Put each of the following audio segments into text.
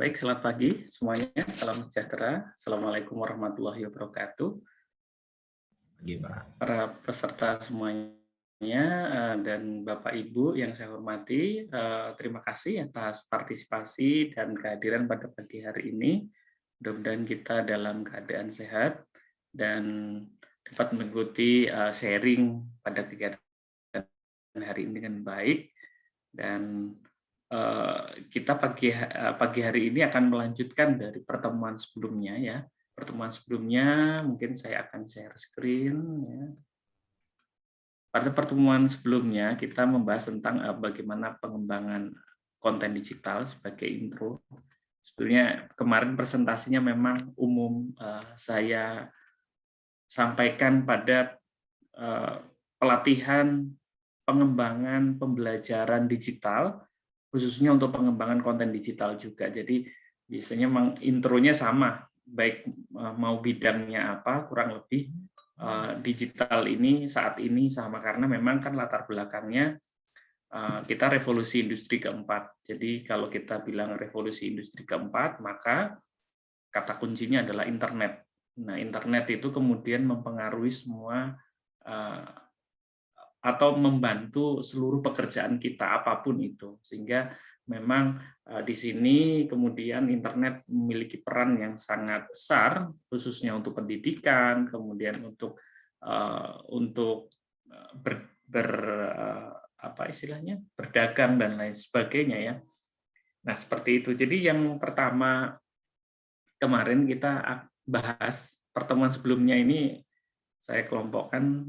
Baik, selamat pagi semuanya. Salam sejahtera. Assalamualaikum warahmatullahi wabarakatuh. Pagi, Pak. Para peserta semuanya dan Bapak Ibu yang saya hormati, terima kasih atas partisipasi dan kehadiran pada pagi hari ini. Mudah-mudahan kita dalam keadaan sehat dan dapat mengikuti sharing pada kegiatan hari ini dengan baik. Dan kita pagi hari ini akan melanjutkan dari pertemuan sebelumnya ya. Pertemuan sebelumnya mungkin saya akan share screen ya. Pada pertemuan sebelumnya kita membahas tentang bagaimana pengembangan konten digital sebagai intro. Sebenarnya kemarin presentasinya memang umum, saya sampaikan pada pelatihan pengembangan pembelajaran digital, khususnya untuk pengembangan konten digital juga. Jadi biasanya memang intronya sama, baik mau bidangnya apa, kurang lebih digital ini saat ini sama, karena memang kan latar belakangnya kita revolusi industri keempat. Jadi kalau kita bilang revolusi industri keempat, maka kata kuncinya adalah internet. Nah, internet itu kemudian mempengaruhi semua atau membantu seluruh pekerjaan kita apapun itu, sehingga memang di sini kemudian internet memiliki peran yang sangat besar, khususnya untuk pendidikan, kemudian untuk apa istilahnya, berdagang dan lain sebagainya ya. Nah, seperti itu. Jadi yang pertama kemarin kita bahas, pertemuan sebelumnya ini saya kelompokkan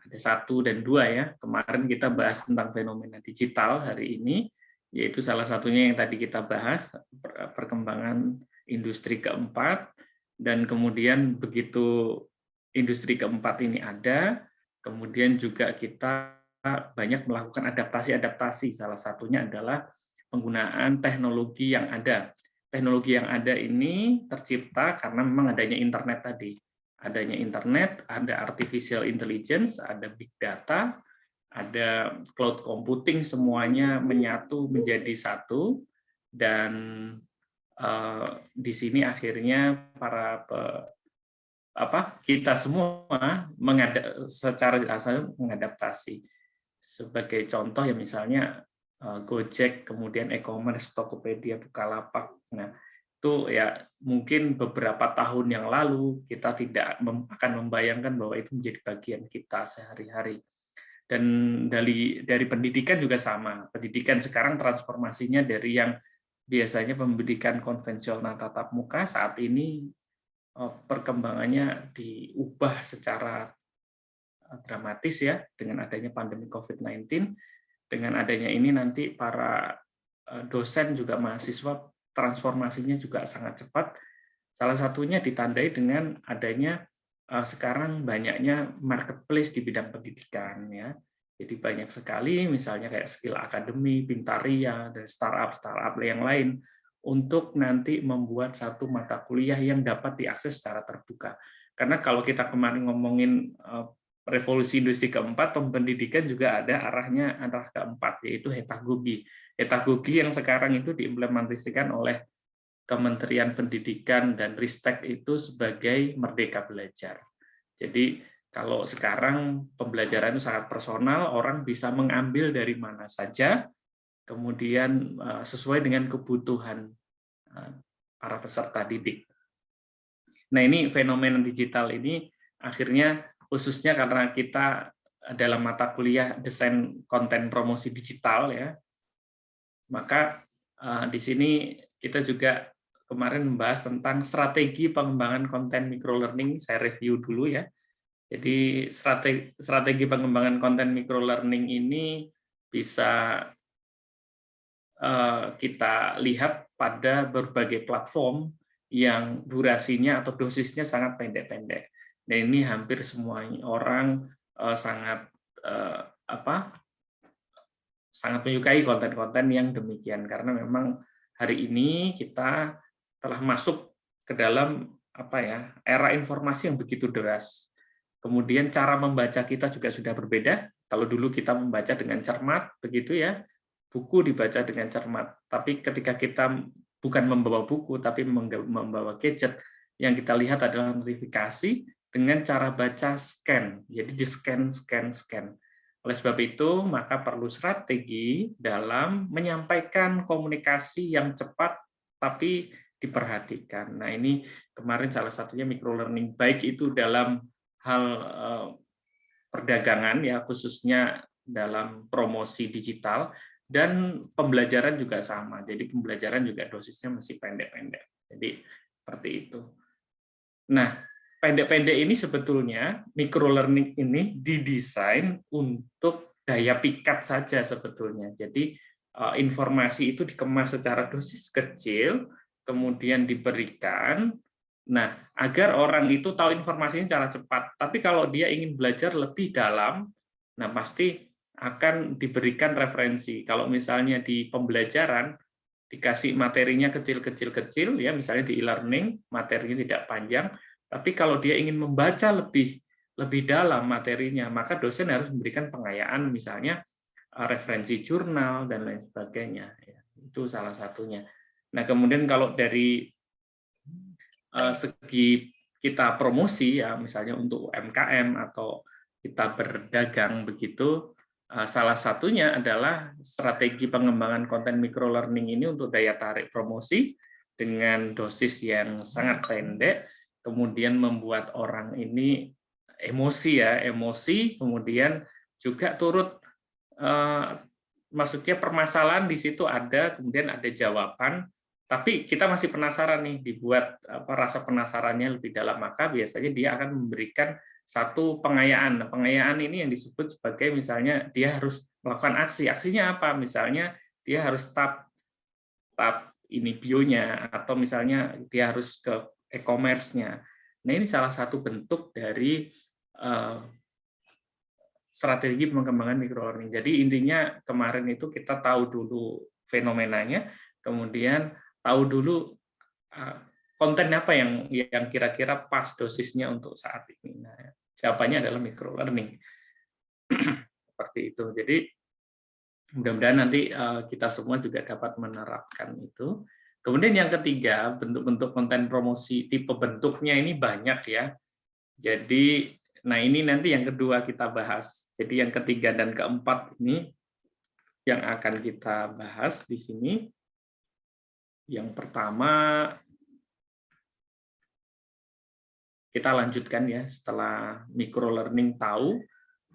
ada 1 dan 2 ya. Kemarin kita bahas tentang fenomena digital, hari ini yaitu salah satunya yang tadi kita bahas, perkembangan industri keempat, dan kemudian begitu industri keempat ini ada, kemudian juga kita banyak melakukan adaptasi-adaptasi. Salah satunya adalah penggunaan teknologi yang ada. Teknologi yang ada ini tercipta karena memang adanya internet tadi. Adanya internet, ada artificial intelligence, ada big data, ada cloud computing, semuanya menyatu menjadi satu. Dan di sini akhirnya kita semua secara asal mengadaptasi. Sebagai contoh ya misalnya Gojek, kemudian e-commerce, Tokopedia, Bukalapak. Nah, itu ya mungkin beberapa tahun yang lalu kita tidak akan membayangkan bahwa itu menjadi bagian kita sehari-hari. Dan dari pendidikan juga sama. Pendidikan sekarang transformasinya dari yang biasanya pendidikan konvensional tatap muka, saat ini perkembangannya diubah secara dramatis ya dengan adanya pandemi COVID-19. Dengan adanya ini nanti para dosen juga mahasiswa transformasinya juga sangat cepat. Salah satunya ditandai dengan adanya sekarang banyaknya marketplace di bidang pendidikan ya. Jadi banyak sekali misalnya kayak Skill Academy, Pintaria, dan startup yang lain untuk nanti membuat satu mata kuliah yang dapat diakses secara terbuka. Karena kalau kita kemarin ngomongin revolusi industri keempat, pendidikan juga ada arah keempat, yaitu hetagogi. Hetagogi yang sekarang itu diimplementasikan oleh Kementerian Pendidikan dan Ristek itu sebagai Merdeka Belajar. Jadi kalau sekarang pembelajaran itu sangat personal, orang bisa mengambil dari mana saja, kemudian sesuai dengan kebutuhan para peserta didik. Nah, ini fenomena digital ini akhirnya khususnya karena kita dalam mata kuliah desain konten promosi digital ya, maka di sini kita juga kemarin membahas tentang strategi pengembangan konten microlearning. Saya review dulu ya. Jadi strategi pengembangan konten microlearning ini bisa kita lihat pada berbagai platform yang durasinya atau dosisnya sangat pendek-pendek. Dan ini hampir semua orang sangat sangat menyukai konten-konten yang demikian, karena memang hari ini kita telah masuk ke dalam era informasi yang begitu deras. Kemudian cara membaca kita juga sudah berbeda. Kalau dulu kita membaca dengan cermat begitu ya, buku dibaca dengan cermat. Tapi ketika kita bukan membawa buku, tapi membawa gadget. Yang kita lihat adalah notifikasi dengan cara baca scan. Jadi di scan, scan, scan. Oleh sebab itu, maka perlu strategi dalam menyampaikan komunikasi yang cepat, tapi diperhatikan. Nah, ini kemarin salah satunya microlearning, baik itu dalam hal perdagangan, ya khususnya dalam promosi digital, dan pembelajaran juga sama. Jadi pembelajaran juga dosisnya masih pendek-pendek. Jadi seperti itu. Nah, pendek-pendek ini sebetulnya microlearning ini didesain untuk daya pikat saja sebetulnya. Jadi informasi itu dikemas secara dosis kecil, kemudian diberikan. Nah, agar orang itu tahu informasinya secara cepat. Tapi kalau dia ingin belajar lebih dalam, nah pasti akan diberikan referensi. Kalau misalnya di pembelajaran dikasih materinya kecil-kecil-kecil, ya misalnya di e-learning materinya tidak panjang, tapi kalau dia ingin membaca lebih dalam materinya, maka dosen harus memberikan pengayaan, misalnya referensi jurnal dan lain sebagainya. Itu salah satunya. Nah, kemudian kalau dari segi kita promosi, ya misalnya untuk UMKM atau kita berdagang begitu, salah satunya adalah strategi pengembangan konten microlearning ini untuk daya tarik promosi dengan dosis yang sangat pendek, kemudian membuat orang ini emosi, kemudian juga turut maksudnya permasalahan di situ ada, kemudian ada jawaban, tapi kita masih penasaran nih, dibuat rasa penasarannya lebih dalam, maka biasanya dia akan memberikan satu pengayaan. Nah, pengayaan ini yang disebut sebagai misalnya dia harus melakukan aksi. Aksinya apa? Misalnya dia harus tap ini bio-nya, atau misalnya dia harus ke e-commerce-nya. Nah, ini salah satu bentuk dari strategi pengembangan microlearning. Jadi intinya kemarin itu kita tahu dulu fenomenanya, kemudian tahu dulu konten apa yang kira-kira pas dosisnya untuk saat ini. Nah, jawabannya adalah microlearning. Seperti itu. Jadi mudah-mudahan nanti kita semua juga dapat menerapkan itu. Kemudian yang ketiga, bentuk-bentuk konten promosi, tipe bentuknya ini banyak ya. Jadi, nah ini nanti yang kedua kita bahas. Jadi yang ketiga dan keempat ini yang akan kita bahas di sini. Yang pertama, kita lanjutkan ya, setelah microlearning tahu,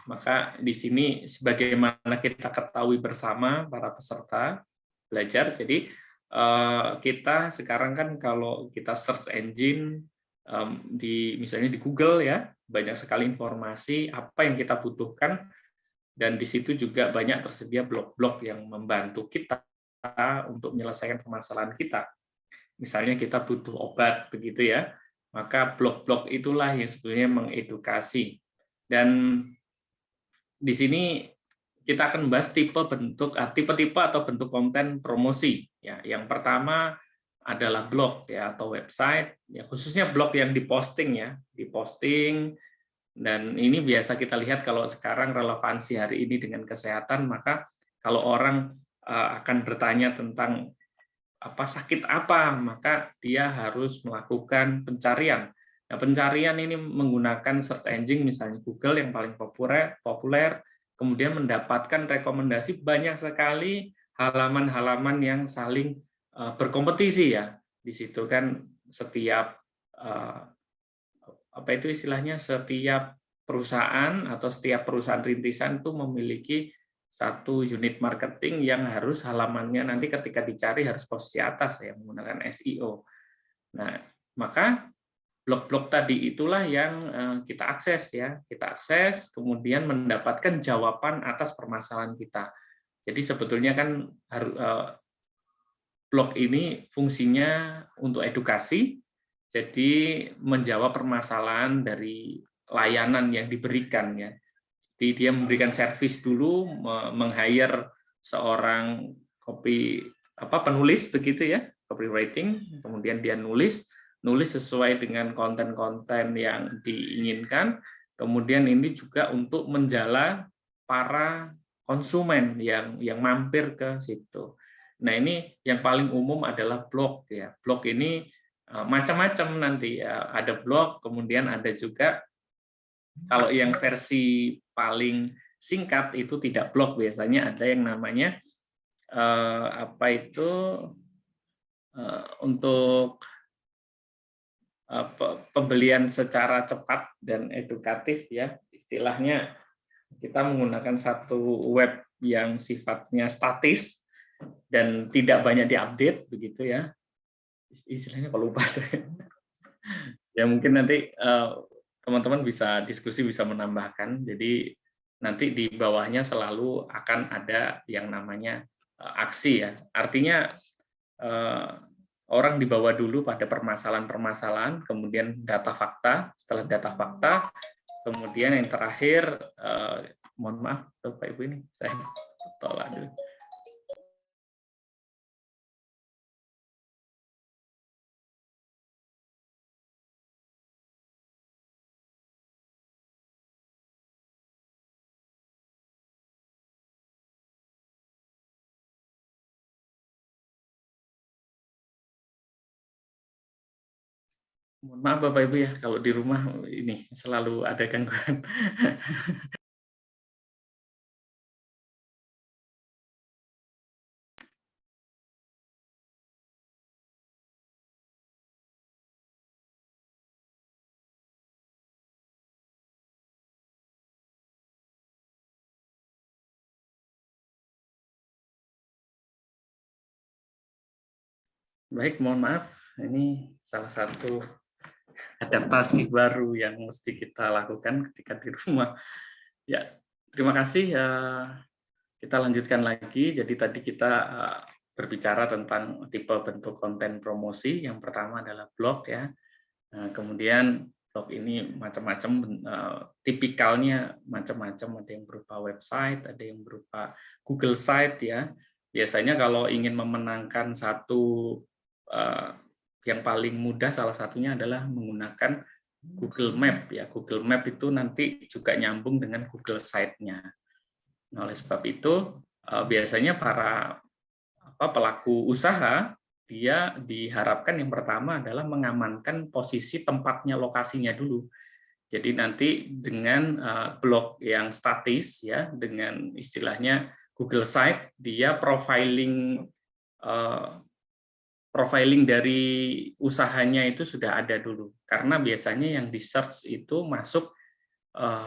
maka di sini sebagaimana kita ketahui bersama para peserta belajar, jadi kita sekarang kan kalau kita search engine misalnya di Google ya, banyak sekali informasi apa yang kita butuhkan, dan di situ juga banyak tersedia blog-blog yang membantu kita untuk menyelesaikan permasalahan kita. Misalnya kita butuh obat begitu ya, maka blog-blog itulah yang sebenarnya mengedukasi. Dan di sini kita akan membahas tipe-tipe atau bentuk konten promosi. Ya, yang pertama adalah blog ya atau website, ya khususnya blog yang diposting, dan ini biasa kita lihat kalau sekarang relevansi hari ini dengan kesehatan, maka kalau orang akan bertanya tentang sakit apa, maka dia harus melakukan pencarian. Nah, pencarian ini menggunakan search engine, misalnya Google yang paling populer, kemudian mendapatkan rekomendasi banyak sekali halaman-halaman yang saling berkompetisi ya. Di situ kan setiap setiap perusahaan atau setiap perusahaan rintisan itu memiliki satu unit marketing yang harus halamannya nanti ketika dicari harus posisi atas ya, menggunakan SEO. Nah, maka blog-blog tadi itulah yang kita akses ya. Kita akses kemudian mendapatkan jawaban atas permasalahan kita. Jadi sebetulnya kan blog ini fungsinya untuk edukasi, jadi menjawab permasalahan dari layanan yang diberikan ya. Jadi dia memberikan servis dulu, meng-hire seorang penulis begitu ya, copywriting, kemudian dia nulis sesuai dengan konten-konten yang diinginkan, kemudian ini juga untuk menjala para konsumen yang mampir ke situ. Nah, ini yang paling umum adalah blog ya. Blog ini macam-macam nanti ya. Ada blog, kemudian ada juga kalau yang versi paling singkat itu tidak blog, biasanya ada yang namanya apa itu untuk pembelian secara cepat dan edukatif ya. Istilahnya kita menggunakan satu web yang sifatnya statis dan tidak banyak diupdate begitu ya. Istilahnya kalau lupa saya. Ya mungkin nanti teman-teman bisa diskusi, bisa menambahkan. Jadi nanti di bawahnya selalu akan ada yang namanya aksi ya. Artinya orang dibawa dulu pada permasalahan-permasalahan, kemudian data fakta, setelah data fakta, kemudian yang terakhir, mohon maaf Bapak Ibu ini saya tolak dulu. Mohon maaf Bapak Ibu ya, kalau di rumah ini selalu ada gangguan. Baik, mohon maaf. Ini salah satu adaptasi baru yang mesti kita lakukan ketika di rumah. Ya, terima kasih. Kita lanjutkan lagi. Jadi tadi kita berbicara tentang tipe bentuk konten promosi. Yang pertama adalah blog ya. Kemudian blog ini macam-macam, tipikalnya macam-macam. Ada yang berupa website, ada yang berupa Google Site ya. Biasanya kalau ingin memenangkan satu yang paling mudah, salah satunya adalah menggunakan Google Map ya. Google Map itu nanti juga nyambung dengan Google Site-nya. Nah, oleh sebab itu biasanya para pelaku usaha dia diharapkan yang pertama adalah mengamankan posisi tempatnya, lokasinya dulu. Jadi nanti dengan blog yang statis ya, dengan istilahnya Google Site, dia profiling dari usahanya itu sudah ada dulu. Karena biasanya yang di search itu masuk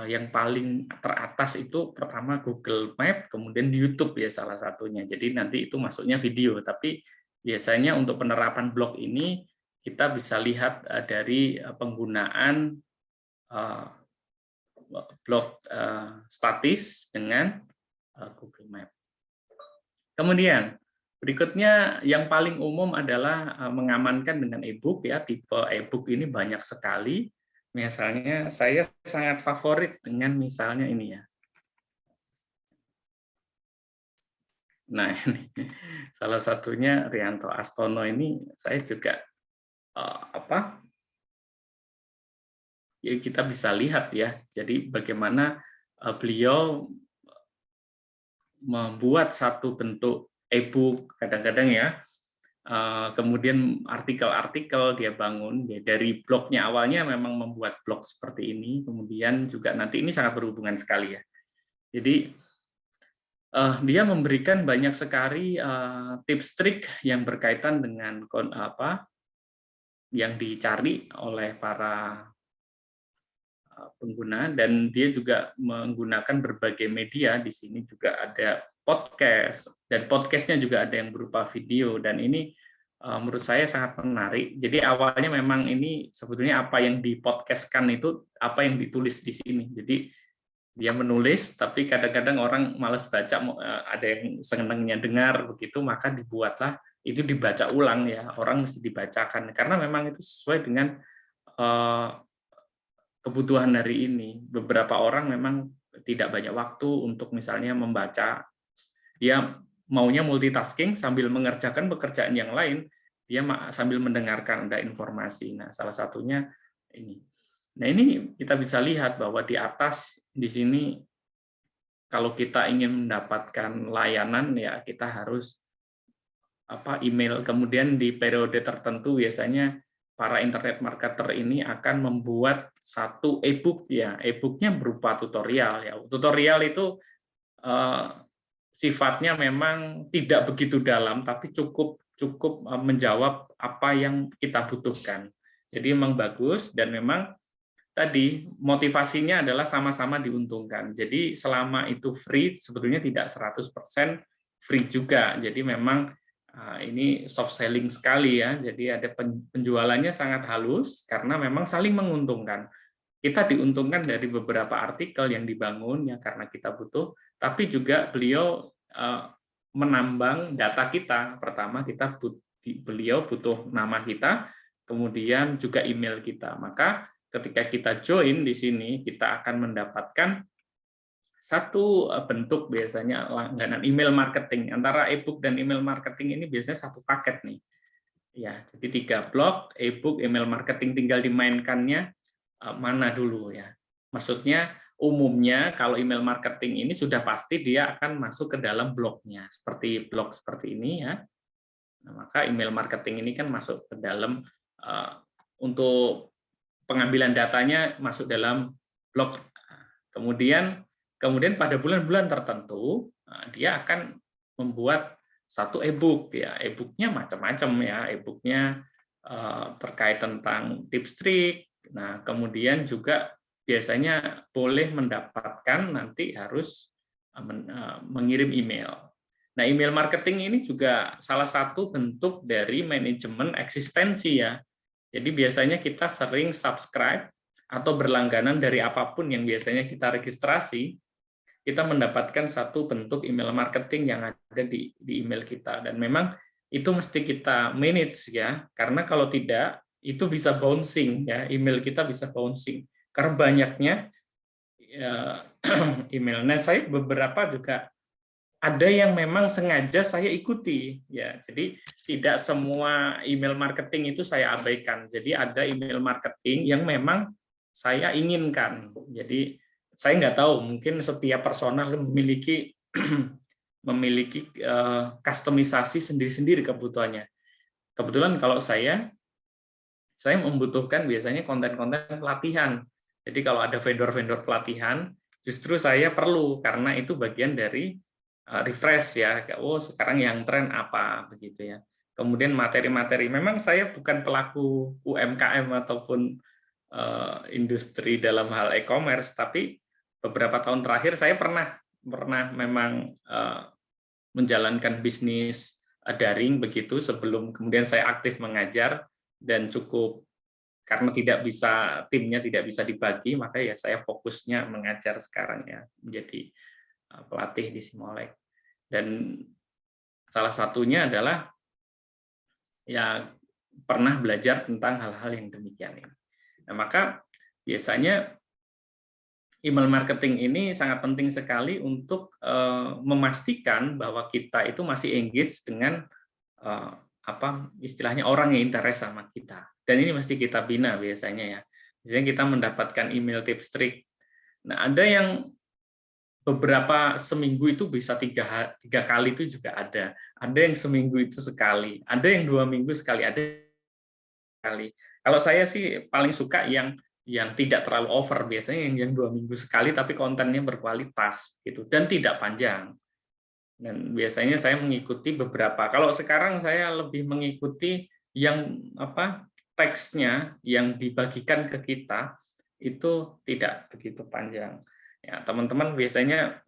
yang paling teratas itu pertama Google Map, kemudian YouTube ya salah satunya. Jadi nanti itu masuknya video, tapi biasanya untuk penerapan blog ini kita bisa lihat dari penggunaan blog statis dengan Google Map. Kemudian berikutnya yang paling umum adalah mengamankan dengan e-book ya. Tipe e-book ini banyak sekali. Misalnya saya sangat favorit dengan misalnya ini ya. Nah, ini salah satunya Rianto Astono ini saya juga ya kita bisa lihat ya. Jadi bagaimana beliau membuat satu bentuk e-book kadang-kadang ya. Kemudian artikel-artikel dia bangun dari blognya, awalnya memang membuat blog seperti ini, kemudian juga nanti ini sangat berhubungan sekali ya. Jadi dia memberikan banyak sekali tips trik yang berkaitan dengan yang dicari oleh para pengguna, dan dia juga menggunakan berbagai media. Di sini juga ada podcast, dan podcastnya juga ada yang berupa video, dan ini menurut saya sangat menarik. Jadi awalnya memang ini sebetulnya apa yang dipodcastkan itu apa yang ditulis di sini. Jadi dia menulis, tapi kadang-kadang orang malas baca, ada yang senangnya dengar begitu, maka dibuatlah itu dibaca ulang ya, orang mesti dibacakan karena memang itu sesuai dengan kebutuhan hari ini. Beberapa orang memang tidak banyak waktu untuk misalnya membaca, dia maunya multitasking sambil mengerjakan pekerjaan yang lain, dia sambil mendengarkan ada informasi. Nah, salah satunya ini. Nah, ini kita bisa lihat bahwa di atas di sini kalau kita ingin mendapatkan layanan ya kita harus email. Kemudian di periode tertentu biasanya para internet marketer ini akan membuat satu e-book ya. E-booknya berupa tutorial ya. Tutorial itu sifatnya memang tidak begitu dalam, tapi cukup menjawab apa yang kita butuhkan. Jadi memang bagus, dan memang tadi motivasinya adalah sama-sama diuntungkan. Jadi selama itu free, sebetulnya tidak 100% free juga. Jadi memang ini soft selling sekali ya. Jadi ada penjualannya sangat halus karena memang saling menguntungkan. Kita diuntungkan dari beberapa artikel yang dibangun ya karena kita butuh, tapi juga beliau menambang data kita. Pertama beliau butuh nama kita, kemudian juga email kita. Maka ketika kita join di sini, kita akan mendapatkan satu bentuk biasanya langganan email marketing. Antara e-book dan email marketing ini biasanya satu paket nih. Ya, jadi 3 blok, e-book, email marketing, tinggal dimainkannya mana dulu ya. Maksudnya umumnya kalau email marketing ini sudah pasti dia akan masuk ke dalam blognya, seperti blog seperti ini ya. Nah, maka email marketing ini kan masuk ke dalam untuk pengambilan datanya masuk dalam blog. Kemudian pada bulan-bulan tertentu dia akan membuat satu e-book ya. E-booknya macam-macam ya. E-booknya terkait tentang tips trik. Nah, kemudian juga biasanya boleh mendapatkan nanti harus mengirim email. Nah, email marketing ini juga salah satu bentuk dari manajemen eksistensi ya. Jadi biasanya kita sering subscribe atau berlangganan dari apapun yang biasanya kita registrasi, kita mendapatkan satu bentuk email marketing yang ada di email kita. Dan memang itu mesti kita manage ya, karena kalau tidak itu bisa bouncing ya, email kita bisa bouncing karena banyaknya email. Nah, saya beberapa juga ada yang memang sengaja saya ikuti ya. Jadi tidak semua email marketing itu saya abaikan. Jadi ada email marketing yang memang saya inginkan. Jadi saya nggak tahu, mungkin setiap personal memiliki kustomisasi sendiri-sendiri kebutuhannya. Kebetulan kalau saya membutuhkan biasanya konten-konten pelatihan. Jadi kalau ada vendor-vendor pelatihan, justru saya perlu karena itu bagian dari refresh ya. Oh, sekarang yang tren apa begitu ya. Kemudian materi-materi. Memang saya bukan pelaku UMKM ataupun industri dalam hal e-commerce, tapi beberapa tahun terakhir saya pernah memang menjalankan bisnis daring begitu sebelum kemudian saya aktif mengajar, dan cukup karena timnya tidak bisa dibagi, maka ya saya fokusnya mengajar sekarang ya, menjadi pelatih di Simolek. Dan salah satunya adalah ya pernah belajar tentang hal-hal yang demikian ini. Nah, maka biasanya email marketing ini sangat penting sekali untuk memastikan bahwa kita itu masih engage dengan istilahnya orang yang interest sama kita. Dan ini mesti kita bina biasanya ya. Biasanya kita mendapatkan email tips trik. Nah, ada yang beberapa seminggu itu bisa tiga kali itu juga ada. Ada yang seminggu itu sekali. Ada yang 2 minggu sekali. Ada sekali. Kalau saya sih paling suka yang tidak terlalu over, biasanya yang 2 minggu sekali tapi kontennya berkualitas gitu dan tidak panjang. Dan biasanya saya mengikuti beberapa. Kalau sekarang saya lebih mengikuti yang teksnya yang dibagikan ke kita itu tidak begitu panjang. Ya, teman-teman biasanya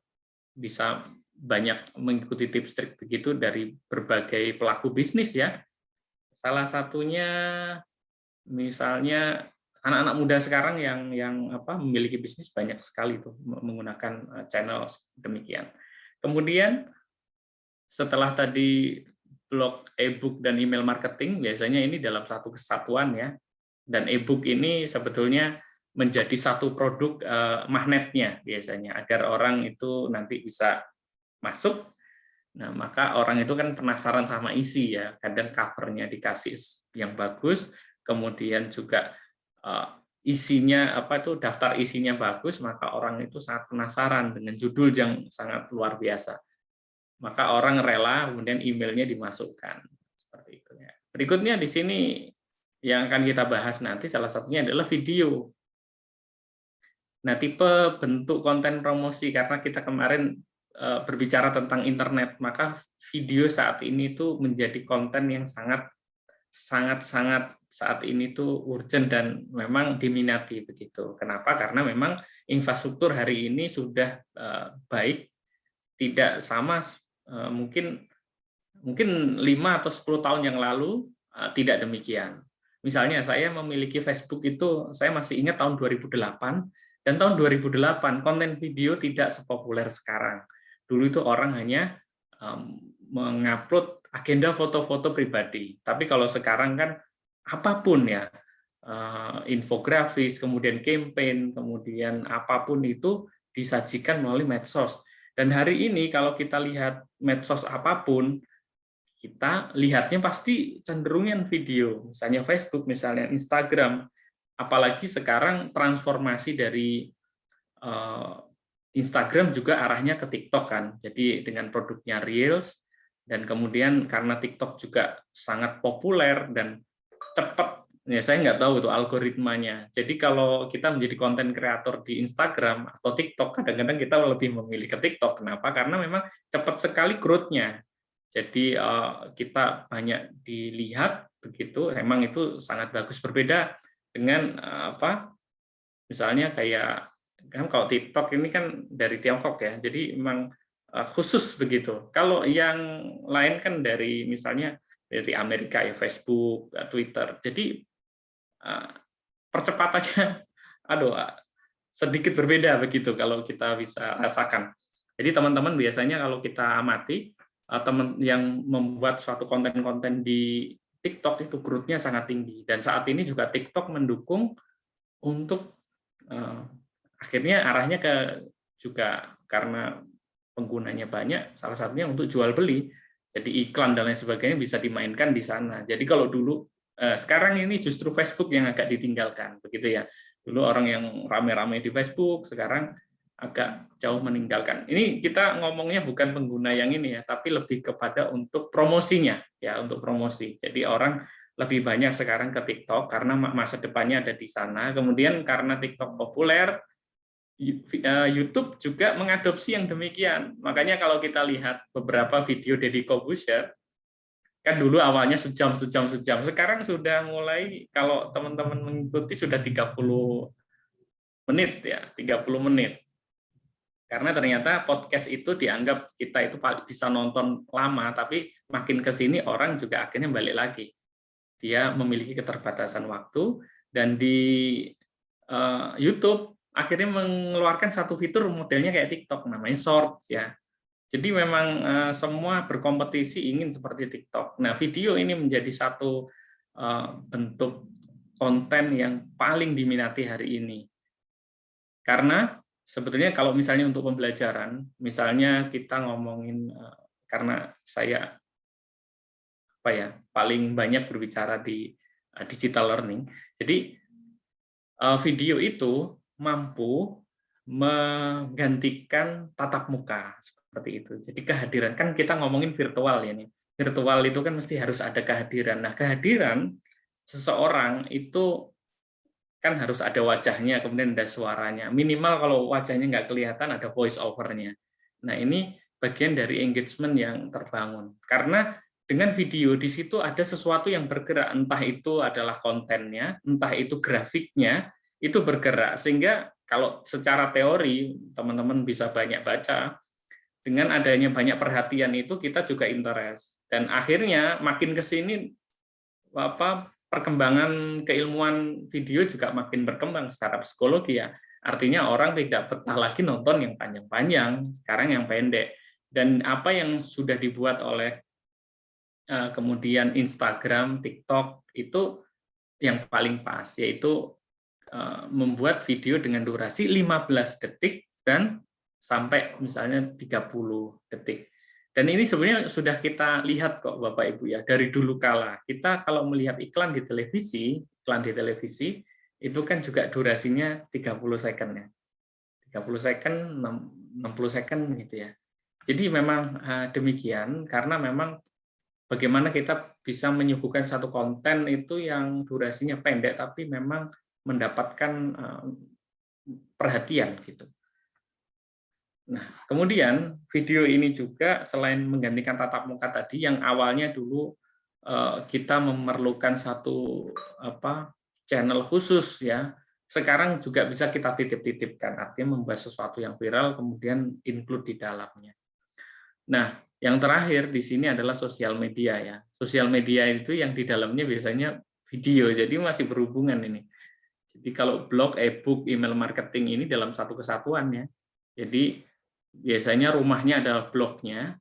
bisa banyak mengikuti tips trik begitu dari berbagai pelaku bisnis ya. Salah satunya misalnya anak-anak muda sekarang yang memiliki bisnis banyak sekali tuh menggunakan channel demikian. Kemudian setelah tadi blog, e-book dan email marketing, biasanya ini dalam satu kesatuan ya. Dan e-book ini sebetulnya menjadi satu produk magnetnya biasanya agar orang itu nanti bisa masuk. Nah, maka orang itu kan penasaran sama isi ya. Kadang covernya dikasih yang bagus, kemudian juga isinya daftar isinya bagus, maka orang itu sangat penasaran dengan judul yang sangat luar biasa. maka orang rela kemudian emailnya dimasukkan seperti itu ya. Berikutnya di sini yang akan kita bahas nanti salah satunya adalah video. Nah, tipe bentuk konten promosi karena kita kemarin berbicara tentang internet, maka video saat ini itu menjadi konten yang sangat saat ini tuh urgent dan memang diminati begitu. Kenapa? Karena memang infrastruktur hari ini sudah baik, tidak sama mungkin 5 atau 10 tahun yang lalu tidak demikian. Misalnya saya memiliki Facebook itu saya masih ingat tahun 2008 dan tahun 2008 konten video tidak sepopuler sekarang. Dulu itu orang hanya mengupload agenda foto-foto pribadi. Tapi kalau sekarang kan apapun ya, infografis, kemudian campaign, kemudian apapun itu disajikan melalui medsos. Dan hari ini kalau kita lihat medsos apapun, kita lihatnya pasti cenderungnya video, misalnya Facebook, misalnya Instagram, apalagi sekarang transformasi dari Instagram juga arahnya ke TikTok kan, jadi dengan produknya Reels, dan kemudian karena TikTok juga sangat populer dan cepat, ya saya nggak tahu itu algoritmanya. Jadi kalau kita menjadi konten kreator di Instagram atau TikTok, kadang-kadang kita lebih memilih ke TikTok. Kenapa? Karena memang cepat sekali growth-nya. Jadi kita banyak dilihat begitu, memang itu sangat bagus, berbeda dengan misalnya kayak kan kalau TikTok ini kan dari Tiongkok ya, jadi memang khusus begitu. Kalau yang lain kan dari misalnya dari Amerika ya, Facebook, Twitter. Jadi percepatannya sedikit berbeda begitu kalau kita bisa rasakan. Jadi teman-teman biasanya kalau kita amati teman yang membuat suatu konten-konten di TikTok itu growth-nya sangat tinggi, dan saat ini juga TikTok mendukung untuk akhirnya arahnya ke juga karena penggunanya banyak, salah satunya untuk jual beli, jadi iklan dan lain sebagainya bisa dimainkan di sana. Jadi kalau dulu sekarang ini justru Facebook yang agak ditinggalkan begitu ya. Dulu orang yang rame-rame di Facebook, sekarang agak jauh meninggalkan. Ini kita ngomongnya bukan pengguna yang ini ya, tapi lebih kepada untuk promosinya ya, untuk promosi. Jadi orang lebih banyak sekarang ke TikTok karena masa depannya ada di sana. Kemudian karena TikTok populer, YouTube juga mengadopsi yang demikian. Makanya kalau kita lihat beberapa video Deddy Corbuzier, kan dulu awalnya sejam, sekarang sudah mulai kalau teman-teman mengikuti sudah 30 menit ya, 30 menit. Karena ternyata podcast itu dianggap kita itu bisa nonton lama, tapi makin ke sini orang juga akhirnya balik lagi. Dia memiliki keterbatasan waktu, dan di YouTube akhirnya mengeluarkan satu fitur modelnya kayak TikTok, namanya Shorts ya. Jadi memang semua berkompetisi ingin seperti TikTok. Nah, video ini menjadi satu bentuk konten yang paling diminati hari ini. Karena sebetulnya kalau misalnya untuk pembelajaran, misalnya kita ngomongin karena saya paling banyak berbicara di digital learning. Jadi video itu mampu menggantikan tatap muka seperti itu. Jadi kehadiran, kan kita ngomongin virtual ya nih. Virtual itu kan mesti harus ada kehadiran. Nah, kehadiran seseorang itu kan harus ada wajahnya, kemudian ada suaranya. Minimal kalau wajahnya nggak kelihatan, ada voice over-nya. Nah, ini bagian dari engagement yang terbangun. Karena dengan video di situ ada sesuatu yang bergerak, entah itu adalah kontennya, entah itu grafiknya, itu bergerak. Sehingga kalau secara teori, teman-teman bisa banyak baca, dengan adanya banyak perhatian itu kita juga interest. Dan akhirnya makin ke sini perkembangan keilmuan video juga makin berkembang secara psikologi ya. Artinya orang tidak betah lagi nonton yang panjang-panjang, sekarang yang pendek. Dan apa yang sudah dibuat oleh kemudian Instagram, TikTok itu yang paling pas, yaitu membuat video dengan durasi 15 detik dan sampai misalnya 30 detik. Dan ini sebenarnya sudah kita lihat kok Bapak Ibu ya, dari dulu kala. Kita kalau melihat iklan di televisi itu kan juga durasinya 30 second ya. 30 second, 60 second gitu ya. Jadi memang demikian, karena memang bagaimana kita bisa menyuguhkan satu konten itu yang durasinya pendek, tapi memang mendapatkan perhatian gitu. Nah, kemudian video ini juga selain menggantikan tatap muka tadi, yang awalnya dulu kita memerlukan satu channel khusus ya, sekarang juga bisa kita titip-titipkan, artinya membuat sesuatu yang viral kemudian include di dalamnya. Nah, yang terakhir di sini adalah sosial media ya. Sosial media itu yang di dalamnya biasanya video, jadi masih berhubungan ini. Jadi kalau blog, e-book, email marketing ini dalam satu kesatuan ya. Jadi biasanya rumahnya adalah blognya.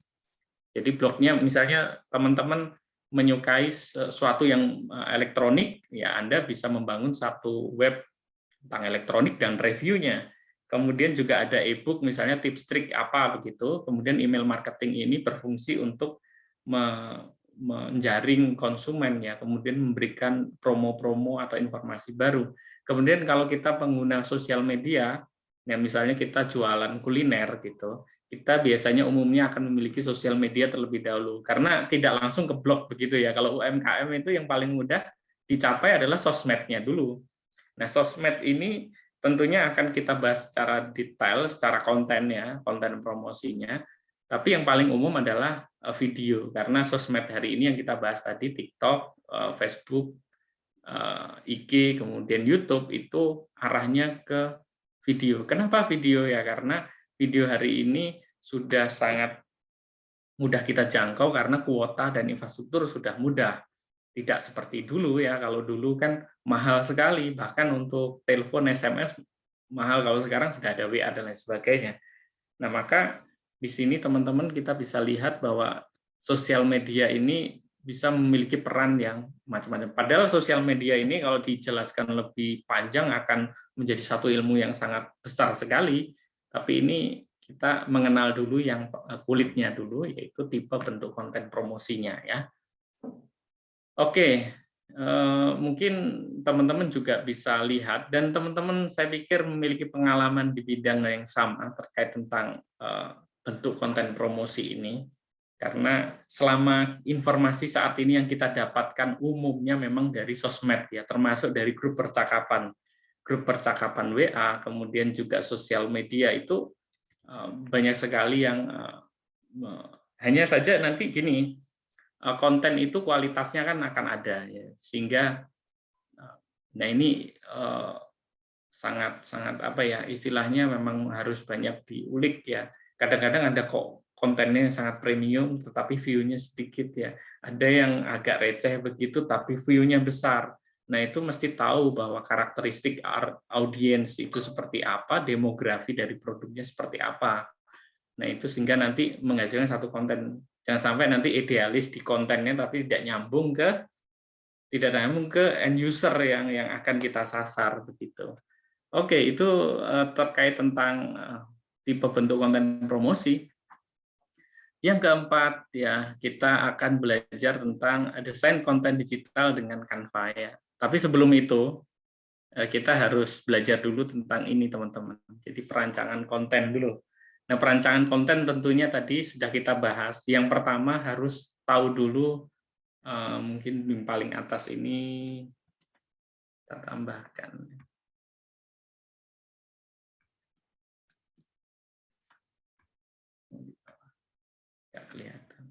Jadi blognya misalnya teman-teman menyukai sesuatu yang elektronik, ya Anda bisa membangun satu web tentang elektronik dan reviewnya. Kemudian juga ada e-book misalnya tips trik apa begitu. Kemudian email marketing ini berfungsi untuk menjaring konsumen ya, kemudian memberikan promo-promo atau informasi baru. Kemudian kalau kita pengguna sosial media, ya misalnya kita jualan kuliner gitu, kita biasanya umumnya akan memiliki sosial media terlebih dahulu karena tidak langsung ke blog begitu ya. Kalau UMKM itu yang paling mudah dicapai adalah sosmednya dulu. Nah, sosmed ini tentunya akan kita bahas secara detail, secara kontennya, konten promosinya. Tapi yang paling umum adalah video, karena sosmed hari ini yang kita bahas tadi, TikTok, Facebook, IG, kemudian YouTube, itu arahnya ke video. Kenapa video ya? Karena video hari ini sudah sangat mudah kita jangkau karena kuota dan infrastruktur sudah mudah. Tidak seperti dulu ya, kalau dulu kan mahal sekali, bahkan untuk telepon, SMS mahal, kalau sekarang sudah ada WA dan lain sebagainya. Nah, maka di sini teman-teman kita bisa lihat bahwa sosial media ini bisa memiliki peran yang macam-macam. Padahal sosial media ini kalau dijelaskan lebih panjang akan menjadi satu ilmu yang sangat besar sekali, tapi ini kita mengenal dulu yang kulitnya dulu, yaitu tipe bentuk konten promosinya ya. Oke, mungkin teman-teman juga bisa lihat, dan teman-teman saya pikir memiliki pengalaman di bidang yang sama terkait tentang bentuk konten promosi ini, karena selama informasi saat ini yang kita dapatkan umumnya memang dari sosmed ya, termasuk dari grup percakapan WA, kemudian juga sosial media itu banyak sekali yang hanya saja nanti gini, konten itu kualitasnya kan akan ada ya, sehingga nah ini sangat apa ya, istilahnya memang harus banyak diulik ya. Kadang-kadang ada kok kontennya yang sangat premium tetapi view-nya sedikit ya, ada yang agak receh begitu tapi view-nya besar. Nah, itu mesti tahu bahwa karakteristik audiens itu seperti apa, demografi dari produknya seperti apa. Nah, itu sehingga nanti menghasilkan satu konten. Jangan sampai nanti idealis di kontennya tapi tidak nyambung ke end user yang akan kita sasar begitu. Oke, itu terkait tentang tipe bentuk konten promosi. Yang keempat ya, kita akan belajar tentang desain konten digital dengan Canva ya. Tapi sebelum itu kita harus belajar dulu tentang ini teman-teman. Jadi perancangan konten dulu. Nah, perancangan konten tentunya tadi sudah kita bahas. Yang pertama harus tahu dulu, mungkin di paling atas ini kita tambahkan. Nggak kelihatan.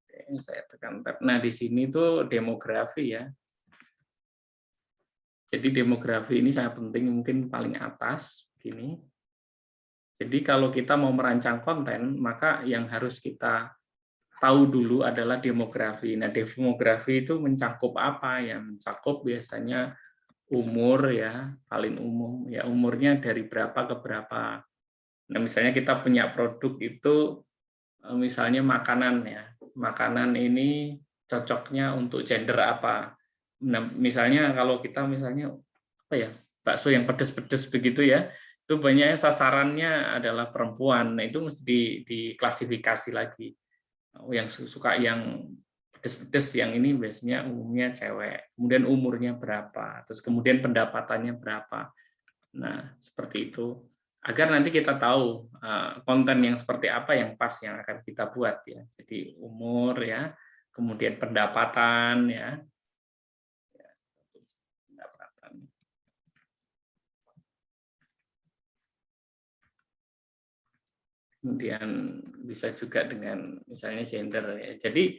Oke, saya tekan tab. Nah, di sini tuh demografi ya. Jadi demografi ini sangat penting, mungkin paling atas begini. Jadi kalau kita mau merancang konten, maka yang harus kita tahu dulu adalah demografi. Nah, demografi itu mencakup apa ya? Mencakup biasanya umur ya, paling umum ya, umurnya dari berapa ke berapa. Nah, misalnya kita punya produk itu misalnya makanan ya. Makanan ini cocoknya untuk gender apa? Nah, misalnya kalau kita misalnya apa ya? Bakso yang pedes-pedes begitu ya. Itu banyaknya sasarannya adalah perempuan. Nah, itu mesti diklasifikasi lagi. Yang suka yang pedes-pedes, yang ini biasanya umumnya cewek. Kemudian umurnya berapa, terus kemudian pendapatannya berapa. Nah, seperti itu. agar nanti kita tahu konten yang seperti apa yang pas yang akan kita buat ya. Jadi umur ya, kemudian pendapatan ya. Pendapatan. Kemudian bisa juga dengan misalnya gender ya. Jadi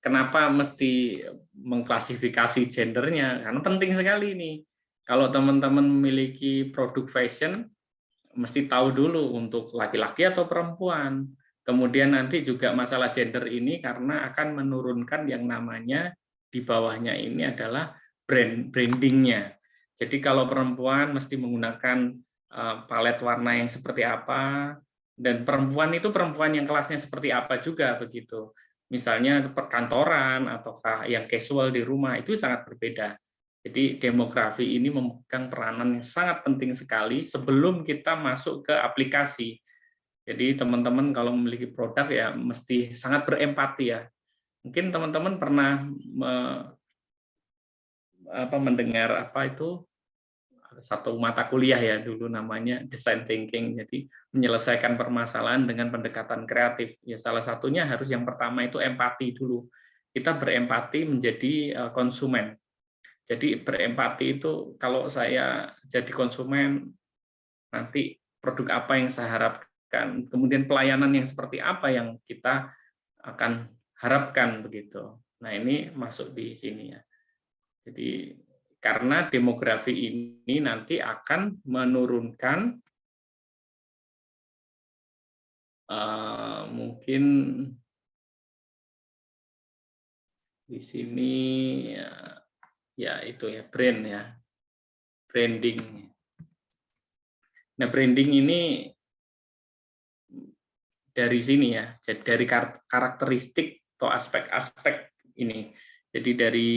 kenapa mesti mengklasifikasi gendernya? Karena penting sekali nih. Kalau teman-teman memiliki produk fashion, mesti tahu dulu untuk laki-laki atau perempuan. Kemudian nanti juga masalah gender ini karena akan menurunkan yang namanya di bawahnya ini adalah brandingnya. Jadi kalau perempuan mesti menggunakan palet warna yang seperti apa, dan perempuan itu perempuan yang kelasnya seperti apa juga begitu. Misalnya perkantoran ataukah yang casual di rumah itu sangat berbeda. Jadi demografi ini memegang peranan yang sangat penting sekali sebelum kita masuk ke aplikasi. Jadi teman-teman kalau memiliki produk ya mesti sangat berempati ya. Mungkin teman-teman pernah mendengar apa itu satu mata kuliah ya dulu namanya design thinking. Jadi menyelesaikan permasalahan dengan pendekatan kreatif. Ya salah satunya harus yang pertama itu empati dulu. Kita berempati menjadi konsumen. Jadi berempati itu kalau saya jadi konsumen, nanti produk apa yang saya harapkan, kemudian pelayanan yang seperti apa yang kita akan harapkan begitu. Nah ini masuk di sini ya. Jadi karena demografi ini nanti akan menurunkan mungkin di sini ya itu ya brand ya, branding. Nah, branding ini dari sini ya, jadi dari karakteristik atau aspek-aspek ini. Jadi dari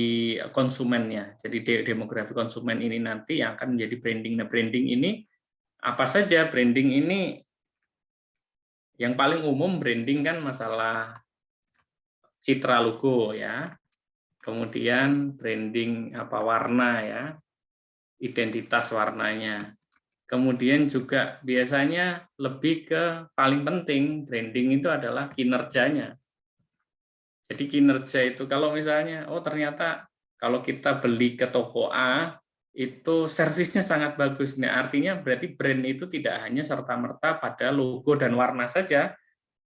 konsumennya, jadi demografi konsumen ini nanti yang akan menjadi branding. Nah, branding ini apa saja? Branding ini yang paling umum branding kan masalah citra logo ya, kemudian branding apa warna ya, identitas warnanya. Kemudian juga biasanya lebih ke paling penting branding itu adalah kinerjanya. Jadi kinerja itu kalau misalnya ternyata kalau kita beli ke toko A itu servisnya sangat bagus. Nah, artinya berarti brand itu tidak hanya serta-merta pada logo dan warna saja,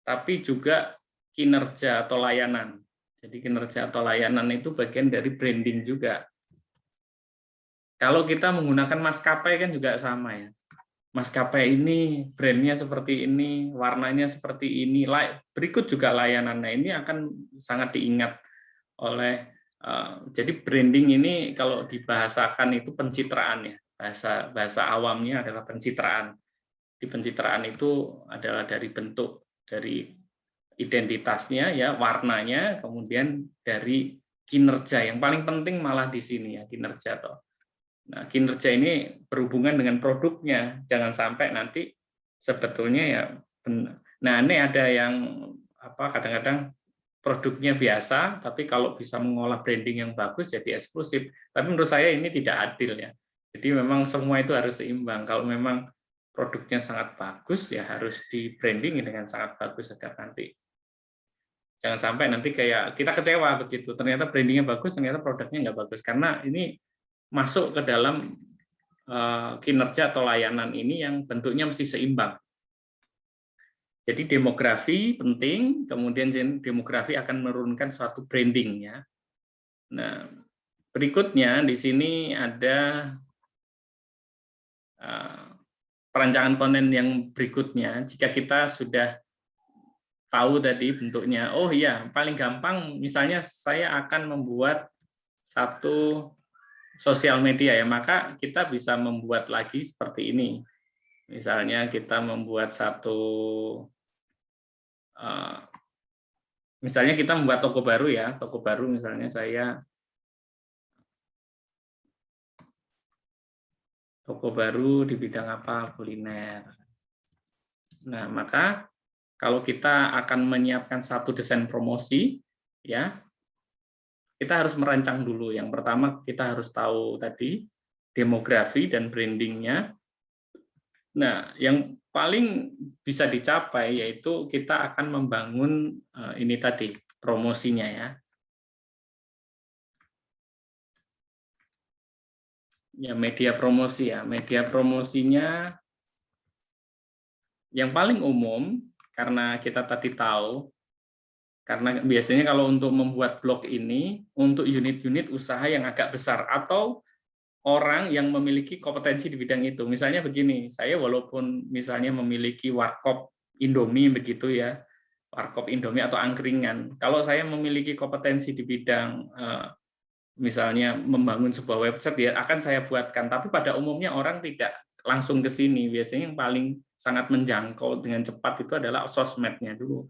tapi juga kinerja atau layanan. Jadi kinerja atau layanan itu bagian dari branding juga. Kalau kita menggunakan maskapai kan juga sama ya. Maskapai ini brandnya seperti ini, warnanya seperti ini, berikut juga layanannya ini akan sangat diingat oleh jadi branding ini kalau dibahasakan itu pencitraan ya, bahasa awamnya adalah pencitraan. Di pencitraan itu adalah dari bentuk, dari identitasnya ya, warnanya, kemudian dari kinerja. Yang paling penting malah di sini ya, kinerja toh. Nah, kinerja ini berhubungan dengan produknya. Jangan sampai nanti sebetulnya ya nah ini ada yang kadang-kadang produknya biasa, tapi kalau bisa mengolah branding yang bagus jadi eksklusif. Tapi menurut saya ini tidak adil ya. Jadi memang semua itu harus seimbang. Kalau memang produknya sangat bagus ya harus di branding dengan sangat bagus agar nanti jangan sampai nanti kayak kita kecewa begitu. Ternyata brandingnya bagus, ternyata produknya nggak bagus karena ini masuk ke dalam kinerja atau layanan ini yang bentuknya mesti seimbang. Jadi demografi penting, kemudian demografi akan menurunkan suatu branding ya. Nah, berikutnya di sini ada perancangan konten yang berikutnya. Jika kita sudah tahu tadi bentuknya, oh iya, paling gampang misalnya saya akan membuat satu sosial media ya, maka kita bisa membuat lagi seperti ini. Misalnya kita membuat misalnya kita membuat toko baru ya, toko baru misalnya saya toko baru di bidang apa, kuliner. Nah, maka kalau kita akan menyiapkan satu desain promosi, ya kita harus merancang dulu. Yang pertama kita harus tahu tadi demografi dan brandingnya. Nah, yang paling bisa dicapai yaitu kita akan membangun ini tadi promosinya ya. Ya, media promosi ya. Media promosinya yang paling umum karena kita tadi tahu, karena biasanya kalau untuk membuat blog ini untuk unit-unit usaha yang agak besar atau orang yang memiliki kompetensi di bidang itu. Misalnya begini, saya walaupun misalnya memiliki warkop Indomie begitu ya, warkop Indomie atau angkringan, kalau saya memiliki kompetensi di bidang misalnya membangun sebuah website ya akan saya buatkan, tapi pada umumnya orang tidak langsung ke sini. Biasanya yang paling sangat menjangkau dengan cepat itu adalah sosmednya dulu.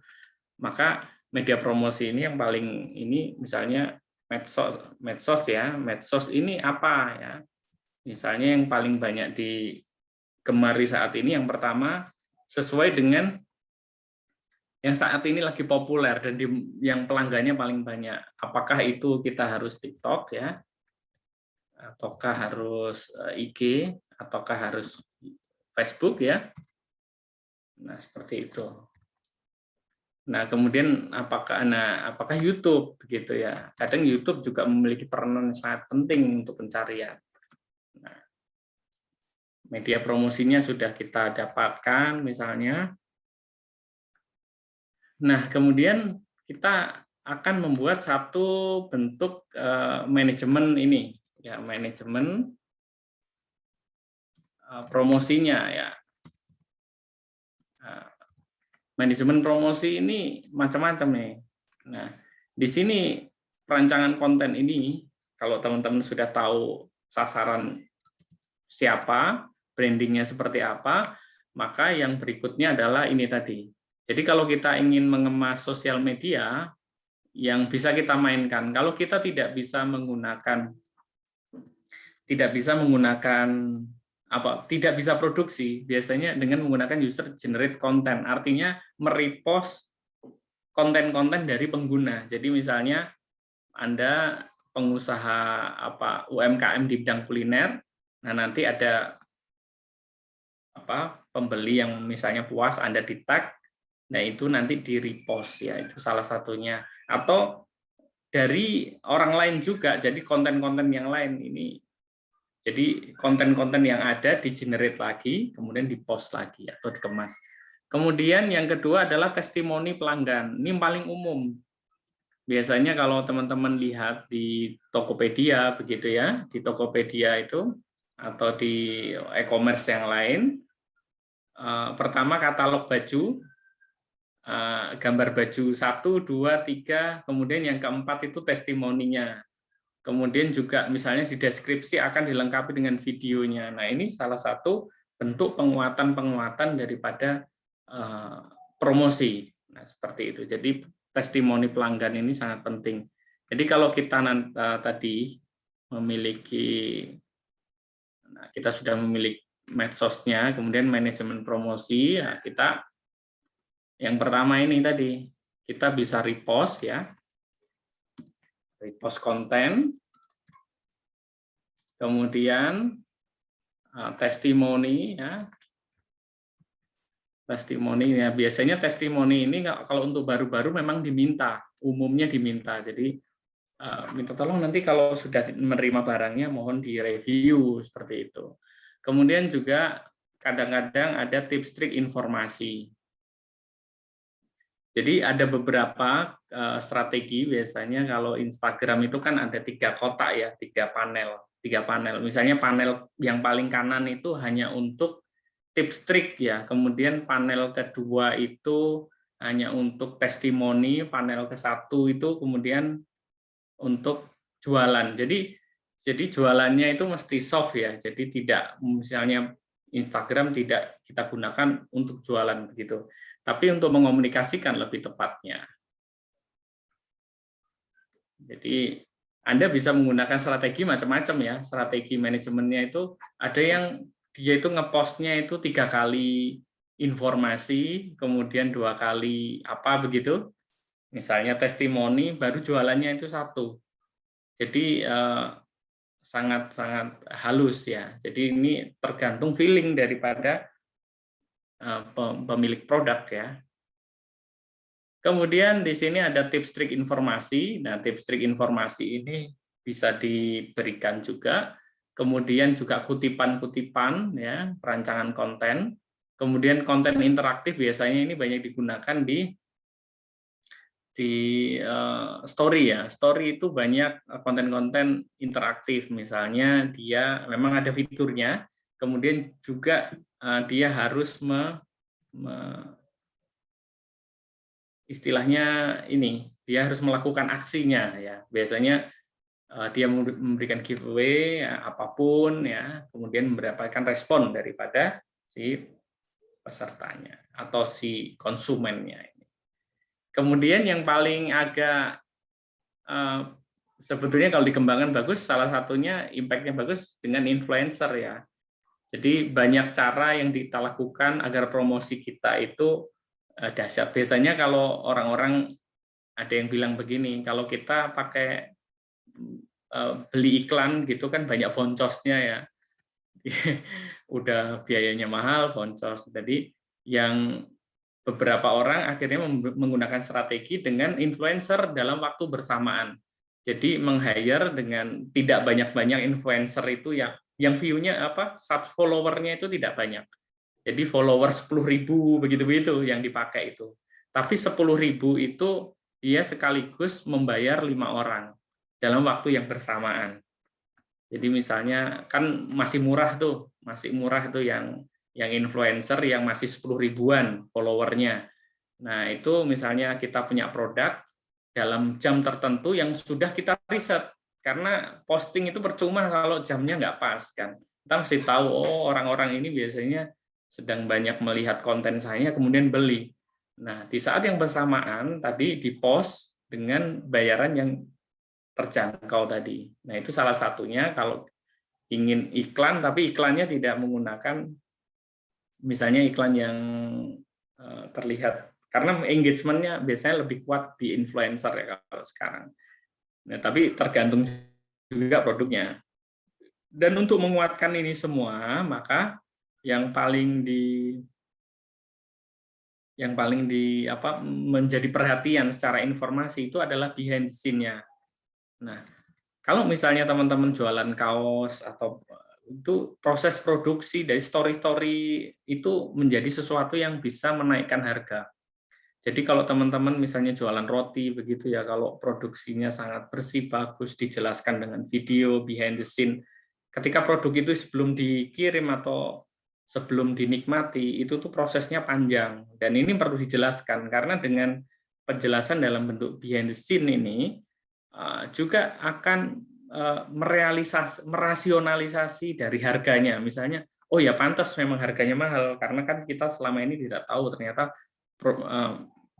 Maka media promosi ini yang paling ini misalnya medsos ya. Medsos ini apa ya? Misalnya yang paling banyak digemari saat ini yang pertama sesuai dengan yang saat ini lagi populer dan yang pelanggannya paling banyak. Apakah itu kita harus TikTok ya? Ataukah harus IG? Ataukah harus Facebook ya? Nah, seperti itu. Nah, kemudian apakah YouTube begitu ya? Kadang YouTube juga memiliki peranan sangat penting untuk pencarian. Nah, media promosinya sudah kita dapatkan misalnya. Nah, kemudian kita akan membuat satu bentuk manajemen ini, ya manajemen promosinya ya. Manajemen promosi ini macam-macam nih. Nah, di sini perancangan konten ini, kalau teman-teman sudah tahu sasaran siapa, brandingnya seperti apa, maka yang berikutnya adalah ini tadi. Jadi kalau kita ingin mengemas sosial media, yang bisa kita mainkan, kalau kita tidak bisa menggunakan tidak bisa produksi biasanya dengan menggunakan user generate content, artinya merepost konten-konten dari pengguna. Jadi misalnya Anda pengusaha UMKM di bidang kuliner, nah nanti ada pembeli yang misalnya puas Anda di tag, nah itu nanti di repost ya, itu salah satunya. Atau dari orang lain juga, jadi konten-konten yang lain ini. Jadi konten-konten yang ada di-generate lagi, kemudian di-post lagi atau dikemas. Kemudian yang kedua adalah testimoni pelanggan. Ini paling umum. Biasanya kalau teman-teman lihat di Tokopedia begitu ya, di Tokopedia itu atau di e-commerce yang lain, pertama katalog baju, gambar baju 1, 2, 3, kemudian yang keempat itu testimoninya. Kemudian juga misalnya di deskripsi akan dilengkapi dengan videonya. Nah, ini salah satu bentuk penguatan-penguatan daripada promosi. Nah, seperti itu. Jadi testimoni pelanggan ini sangat penting. Jadi kalau kita tadi memiliki, kita sudah memiliki medsosnya, kemudian manajemen promosi, ya kita yang pertama ini tadi kita bisa repost ya. Repost konten, kemudian testimoni ya. Testimoni ya, biasanya testimoni ini kalau untuk baru-baru memang diminta, umumnya diminta. Jadi minta tolong nanti kalau sudah menerima barangnya mohon direview seperti itu. Kemudian juga kadang-kadang ada tips trik informasi. Jadi ada beberapa strategi, biasanya kalau Instagram itu kan ada 3 kotak ya, 3 panel. Misalnya panel yang paling kanan itu hanya untuk tips trik ya, kemudian panel kedua itu hanya untuk testimoni, panel ke-1 itu kemudian untuk jualan. Jadi jualannya itu mesti soft ya, jadi tidak misalnya Instagram tidak kita gunakan untuk jualan begitu, tapi untuk mengomunikasikan lebih tepatnya. Jadi Anda bisa menggunakan strategi macam-macam ya, strategi manajemennya itu ada yang dia itu ngepostnya itu 3 kali informasi, kemudian 2 kali apa begitu, misalnya testimoni, baru jualannya itu 1. Jadi sangat-sangat halus ya. Jadi ini tergantung feeling daripada pemilik produk ya. Kemudian di sini ada tips trik informasi. Nah, tips trik informasi ini bisa diberikan juga. Kemudian juga kutipan-kutipan ya, perancangan konten. Kemudian konten interaktif biasanya ini banyak digunakan di story ya. Story itu banyak konten-konten interaktif. Misalnya dia memang ada fiturnya, kemudian juga dia harus istilahnya ini, dia harus melakukan aksinya ya. Biasanya dia memberikan giveaway ya, apapun ya, kemudian mendapatkan respon daripada si pesertanya atau si konsumennya ini. Kemudian yang paling agak sebetulnya kalau dikembangkan bagus, salah satunya impact-nya bagus dengan influencer ya. Jadi banyak cara yang kita lakukan agar promosi kita itu dahsyat. Biasanya kalau orang-orang ada yang bilang begini, kalau kita pakai beli iklan gitu kan banyak boncosnya ya. Udah biayanya mahal, boncos. Jadi yang beberapa orang akhirnya menggunakan strategi dengan influencer dalam waktu bersamaan. Jadi meng-hire dengan tidak banyak-banyak influencer itu yang view-nya follower-nya itu tidak banyak. Jadi follower 10.000 begitu-begitu yang dipakai itu. Tapi 10.000 itu dia sekaligus membayar 5 orang dalam waktu yang bersamaan. Jadi misalnya kan masih murah tuh yang influencer yang masih 10 ribuan followernya. Nah, itu misalnya kita punya produk dalam jam tertentu yang sudah kita riset. Karena posting itu percuma kalau jamnya nggak pas kan. Kita mesti tahu, oh orang-orang ini biasanya sedang banyak melihat konten saya, kemudian beli. Nah, di saat yang bersamaan tadi di-post dengan bayaran yang terjangkau tadi. Nah, itu salah satunya kalau ingin iklan, tapi iklannya tidak menggunakan misalnya iklan yang terlihat, karena engagement-nya biasanya lebih kuat di influencer ya kalau sekarang. Nah, tapi tergantung juga produknya. Dan untuk menguatkan ini semua, maka yang paling menjadi perhatian secara informasi itu adalah behind the scene-nya. Nah, kalau misalnya teman-teman jualan kaos atau itu proses produksi dari story-story itu menjadi sesuatu yang bisa menaikkan harga. Jadi kalau teman-teman misalnya jualan roti begitu ya, kalau produksinya sangat bersih, bagus, dijelaskan dengan video, behind the scene, ketika produk itu sebelum dikirim atau sebelum dinikmati, itu tuh prosesnya panjang. Dan ini perlu dijelaskan, karena dengan penjelasan dalam bentuk behind the scene ini, juga akan merasionalisasi dari harganya. Misalnya, oh ya pantas memang harganya mahal, karena kan kita selama ini tidak tahu ternyata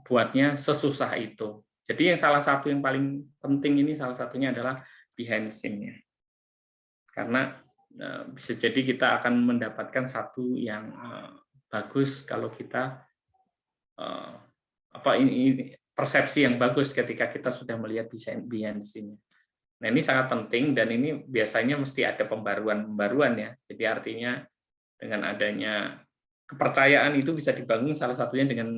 buatnya sesusah itu. Jadi yang salah satu yang paling penting ini salah satunya adalah behind the scene-nya. Karena bisa jadi kita akan mendapatkan satu yang bagus kalau kita ini persepsi yang bagus ketika kita sudah melihat behind the scene. Nah, ini sangat penting dan ini biasanya mesti ada pembaruan ya. Jadi artinya dengan adanya kepercayaan itu bisa dibangun salah satunya dengan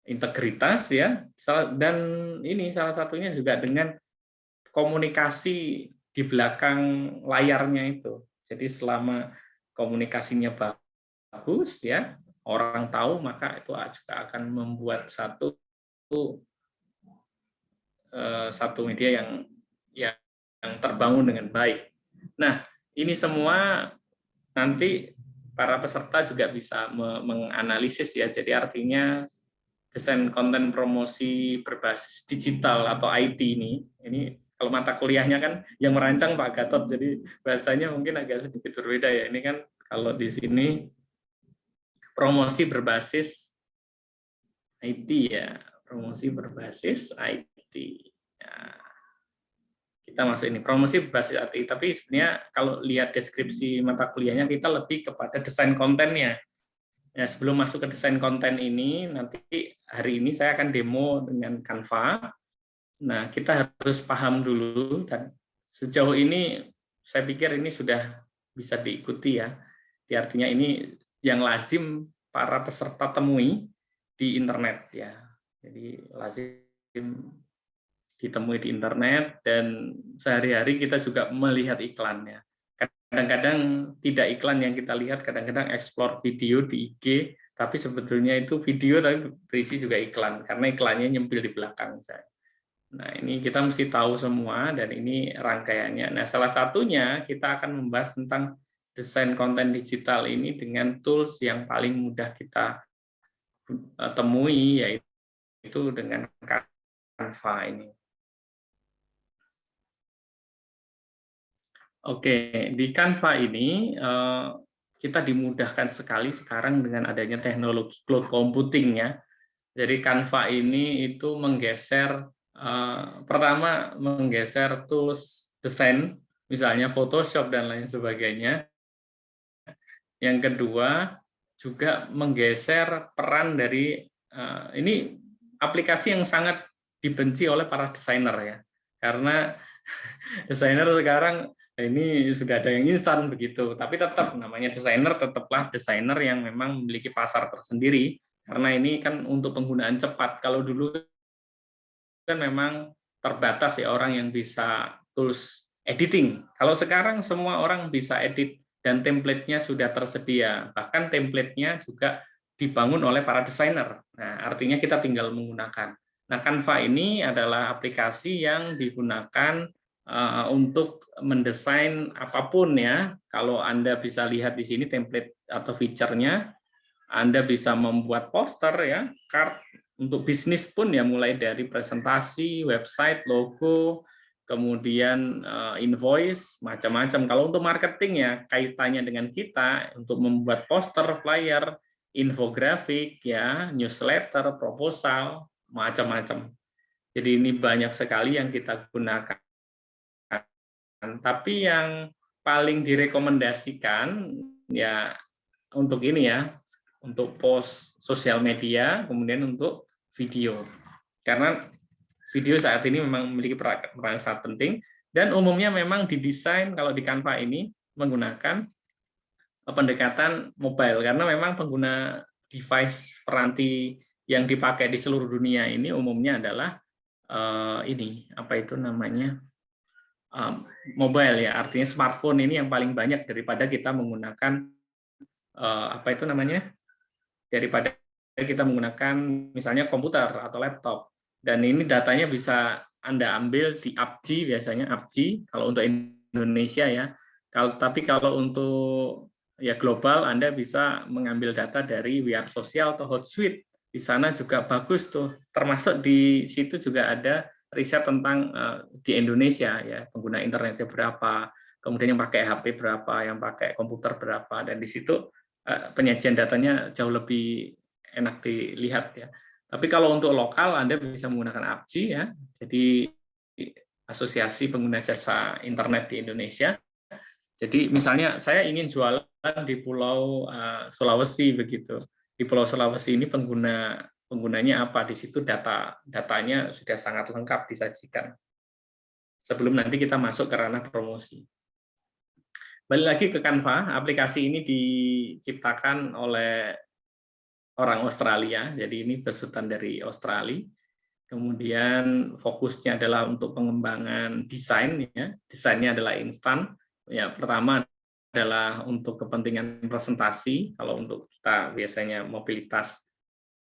integritas ya, dan ini salah satunya juga dengan komunikasi di belakang layarnya itu. Jadi selama komunikasinya bagus ya, orang tahu, maka itu juga akan membuat satu media yang terbangun dengan baik. Nah, ini semua nanti para peserta juga bisa menganalisis ya. Jadi artinya desain konten promosi berbasis digital atau IT ini kalau mata kuliahnya kan yang merancang Pak Gatot, jadi bahasanya mungkin agak sedikit berbeda ya. Ini kan kalau di sini promosi berbasis IT ya, promosi berbasis IT. Ya, kita masuk ini promosi berbasis IT, tapi sebenarnya kalau lihat deskripsi mata kuliahnya kita lebih kepada desain kontennya. Ya, sebelum masuk ke desain konten ini, nanti hari ini saya akan demo dengan Canva. Nah, kita harus paham dulu, dan sejauh ini saya pikir ini sudah bisa diikuti ya. artinya ini yang lazim para peserta temui di internet ya. Jadi lazim ditemui di internet, dan sehari-hari kita juga melihat iklannya. Kadang-kadang tidak iklan yang kita lihat, kadang-kadang explore video di IG, tapi sebetulnya itu video tapi berisi juga iklan, karena iklannya nyempil di belakang saya. Nah, ini kita mesti tahu semua, dan ini rangkaiannya. Nah, salah satunya kita akan membahas tentang desain konten digital ini dengan tools yang paling mudah kita temui, yaitu dengan Canva ini. Oke, di Canva ini kita dimudahkan sekali sekarang dengan adanya teknologi cloud computing ya. Jadi Canva ini itu pertama menggeser tools desain, misalnya Photoshop dan lain sebagainya. Yang kedua juga menggeser peran dari ini aplikasi yang sangat dibenci oleh para desainer ya, karena desainer sekarang ini sudah ada yang instan begitu, tapi tetap namanya desainer tetaplah desainer yang memang memiliki pasar tersendiri, karena ini kan untuk penggunaan cepat. Kalau dulu kan memang terbatas ya orang yang bisa tools editing. Kalau sekarang semua orang bisa edit dan template-nya sudah tersedia. Bahkan template-nya juga dibangun oleh para desainer. Nah, artinya kita tinggal menggunakan. Nah, Canva ini adalah aplikasi yang digunakan untuk mendesain apapun ya. Kalau Anda bisa lihat di sini template atau fiturnya, Anda bisa membuat poster ya, card untuk bisnis pun ya, mulai dari presentasi, website, logo, kemudian invoice, macam-macam. Kalau untuk marketing ya kaitannya dengan kita untuk membuat poster, flyer, infografik ya, newsletter, proposal, macam-macam. Jadi ini banyak sekali yang kita gunakan. Tapi yang paling direkomendasikan ya untuk ini ya, untuk post sosial media, kemudian untuk video. Karena video saat ini memang memiliki peran sangat penting, dan umumnya memang didesain kalau di Canva ini menggunakan pendekatan mobile, karena memang pengguna device peranti yang dipakai di seluruh dunia ini umumnya adalah ini apa itu namanya mobile ya, artinya smartphone ini yang paling banyak daripada kita menggunakan apa itu namanya, daripada kita menggunakan misalnya komputer atau laptop. Dan ini datanya bisa Anda ambil di AppG, biasanya AppG kalau untuk Indonesia ya. Kalau untuk ya global, Anda bisa mengambil data dari We Are Social atau Hotsuite. Di sana juga bagus tuh. Termasuk di situ juga ada riset tentang di Indonesia ya, pengguna internetnya berapa, kemudian yang pakai HP berapa, yang pakai komputer berapa, dan di situ penyajian datanya jauh lebih enak dilihat ya. Tapi kalau untuk lokal Anda bisa menggunakan AppG ya. Jadi Asosiasi Pengguna Jasa Internet di Indonesia. Jadi misalnya saya ingin jualan di Pulau Sulawesi begitu. Di Pulau Sulawesi ini penggunanya apa? Di situ datanya sudah sangat lengkap disajikan. Sebelum nanti kita masuk ke ranah promosi. Balik lagi ke Canva, aplikasi ini diciptakan oleh orang Australia, jadi ini besutan dari Australia. Kemudian fokusnya adalah untuk pengembangan desain, ya. Desainnya adalah instan. Ya, pertama adalah untuk kepentingan presentasi, kalau untuk kita biasanya mobilitas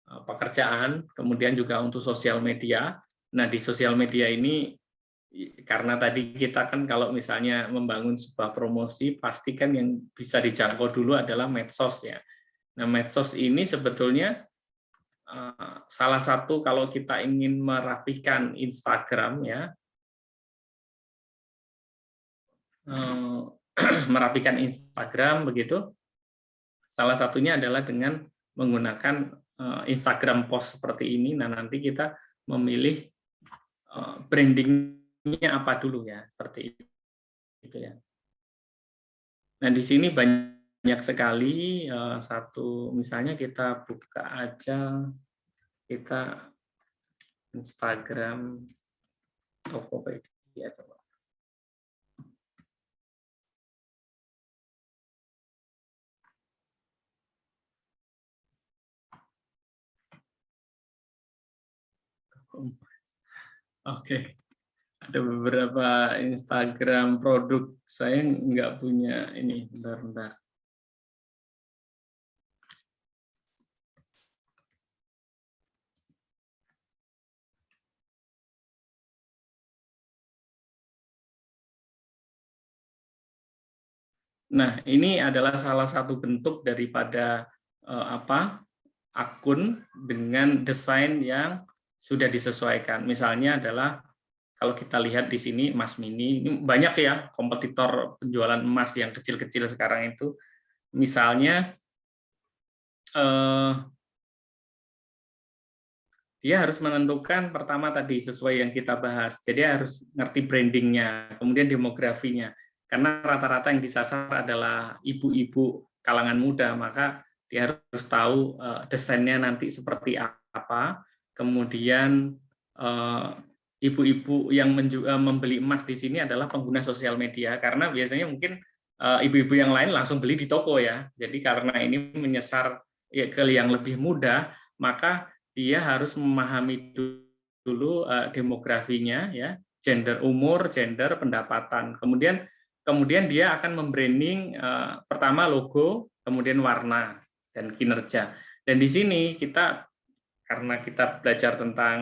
pekerjaan, kemudian juga untuk sosial media. Nah, di sosial media ini karena tadi kita kan kalau misalnya membangun sebuah promosi, pastikan yang bisa dijangkau dulu adalah medsos ya. Nah, medsos ini sebetulnya salah satu kalau kita ingin merapikan Instagram ya, merapikan Instagram begitu, salah satunya adalah dengan menggunakan Instagram post seperti ini. Nah, nanti kita memilih brandingnya apa dulu ya, seperti itu ya. Nah, di sini banyak sekali misalnya kita buka aja, kita Instagram Tokopedia coba. Oke, ada beberapa Instagram produk saya nggak punya ini. Bentar. Nah, ini adalah salah satu bentuk daripada akun dengan desain yang sudah disesuaikan. Misalnya adalah kalau kita lihat di sini emas mini, ini banyak ya kompetitor penjualan emas yang kecil-kecil sekarang itu. Misalnya dia harus menentukan pertama tadi sesuai yang kita bahas. Jadi harus ngerti brandingnya, kemudian demografinya. Karena rata-rata yang disasar adalah ibu-ibu kalangan muda, maka dia harus tahu desainnya nanti seperti apa. Kemudian ibu-ibu yang membeli emas di sini adalah pengguna sosial media, karena biasanya mungkin ibu-ibu yang lain langsung beli di toko ya. Jadi karena ini menyasar ke yang lebih muda, maka dia harus memahami dulu demografinya ya, gender, umur, gender, pendapatan. Kemudian dia akan membranding pertama logo, kemudian warna dan kinerja. Dan di sini karena kita belajar tentang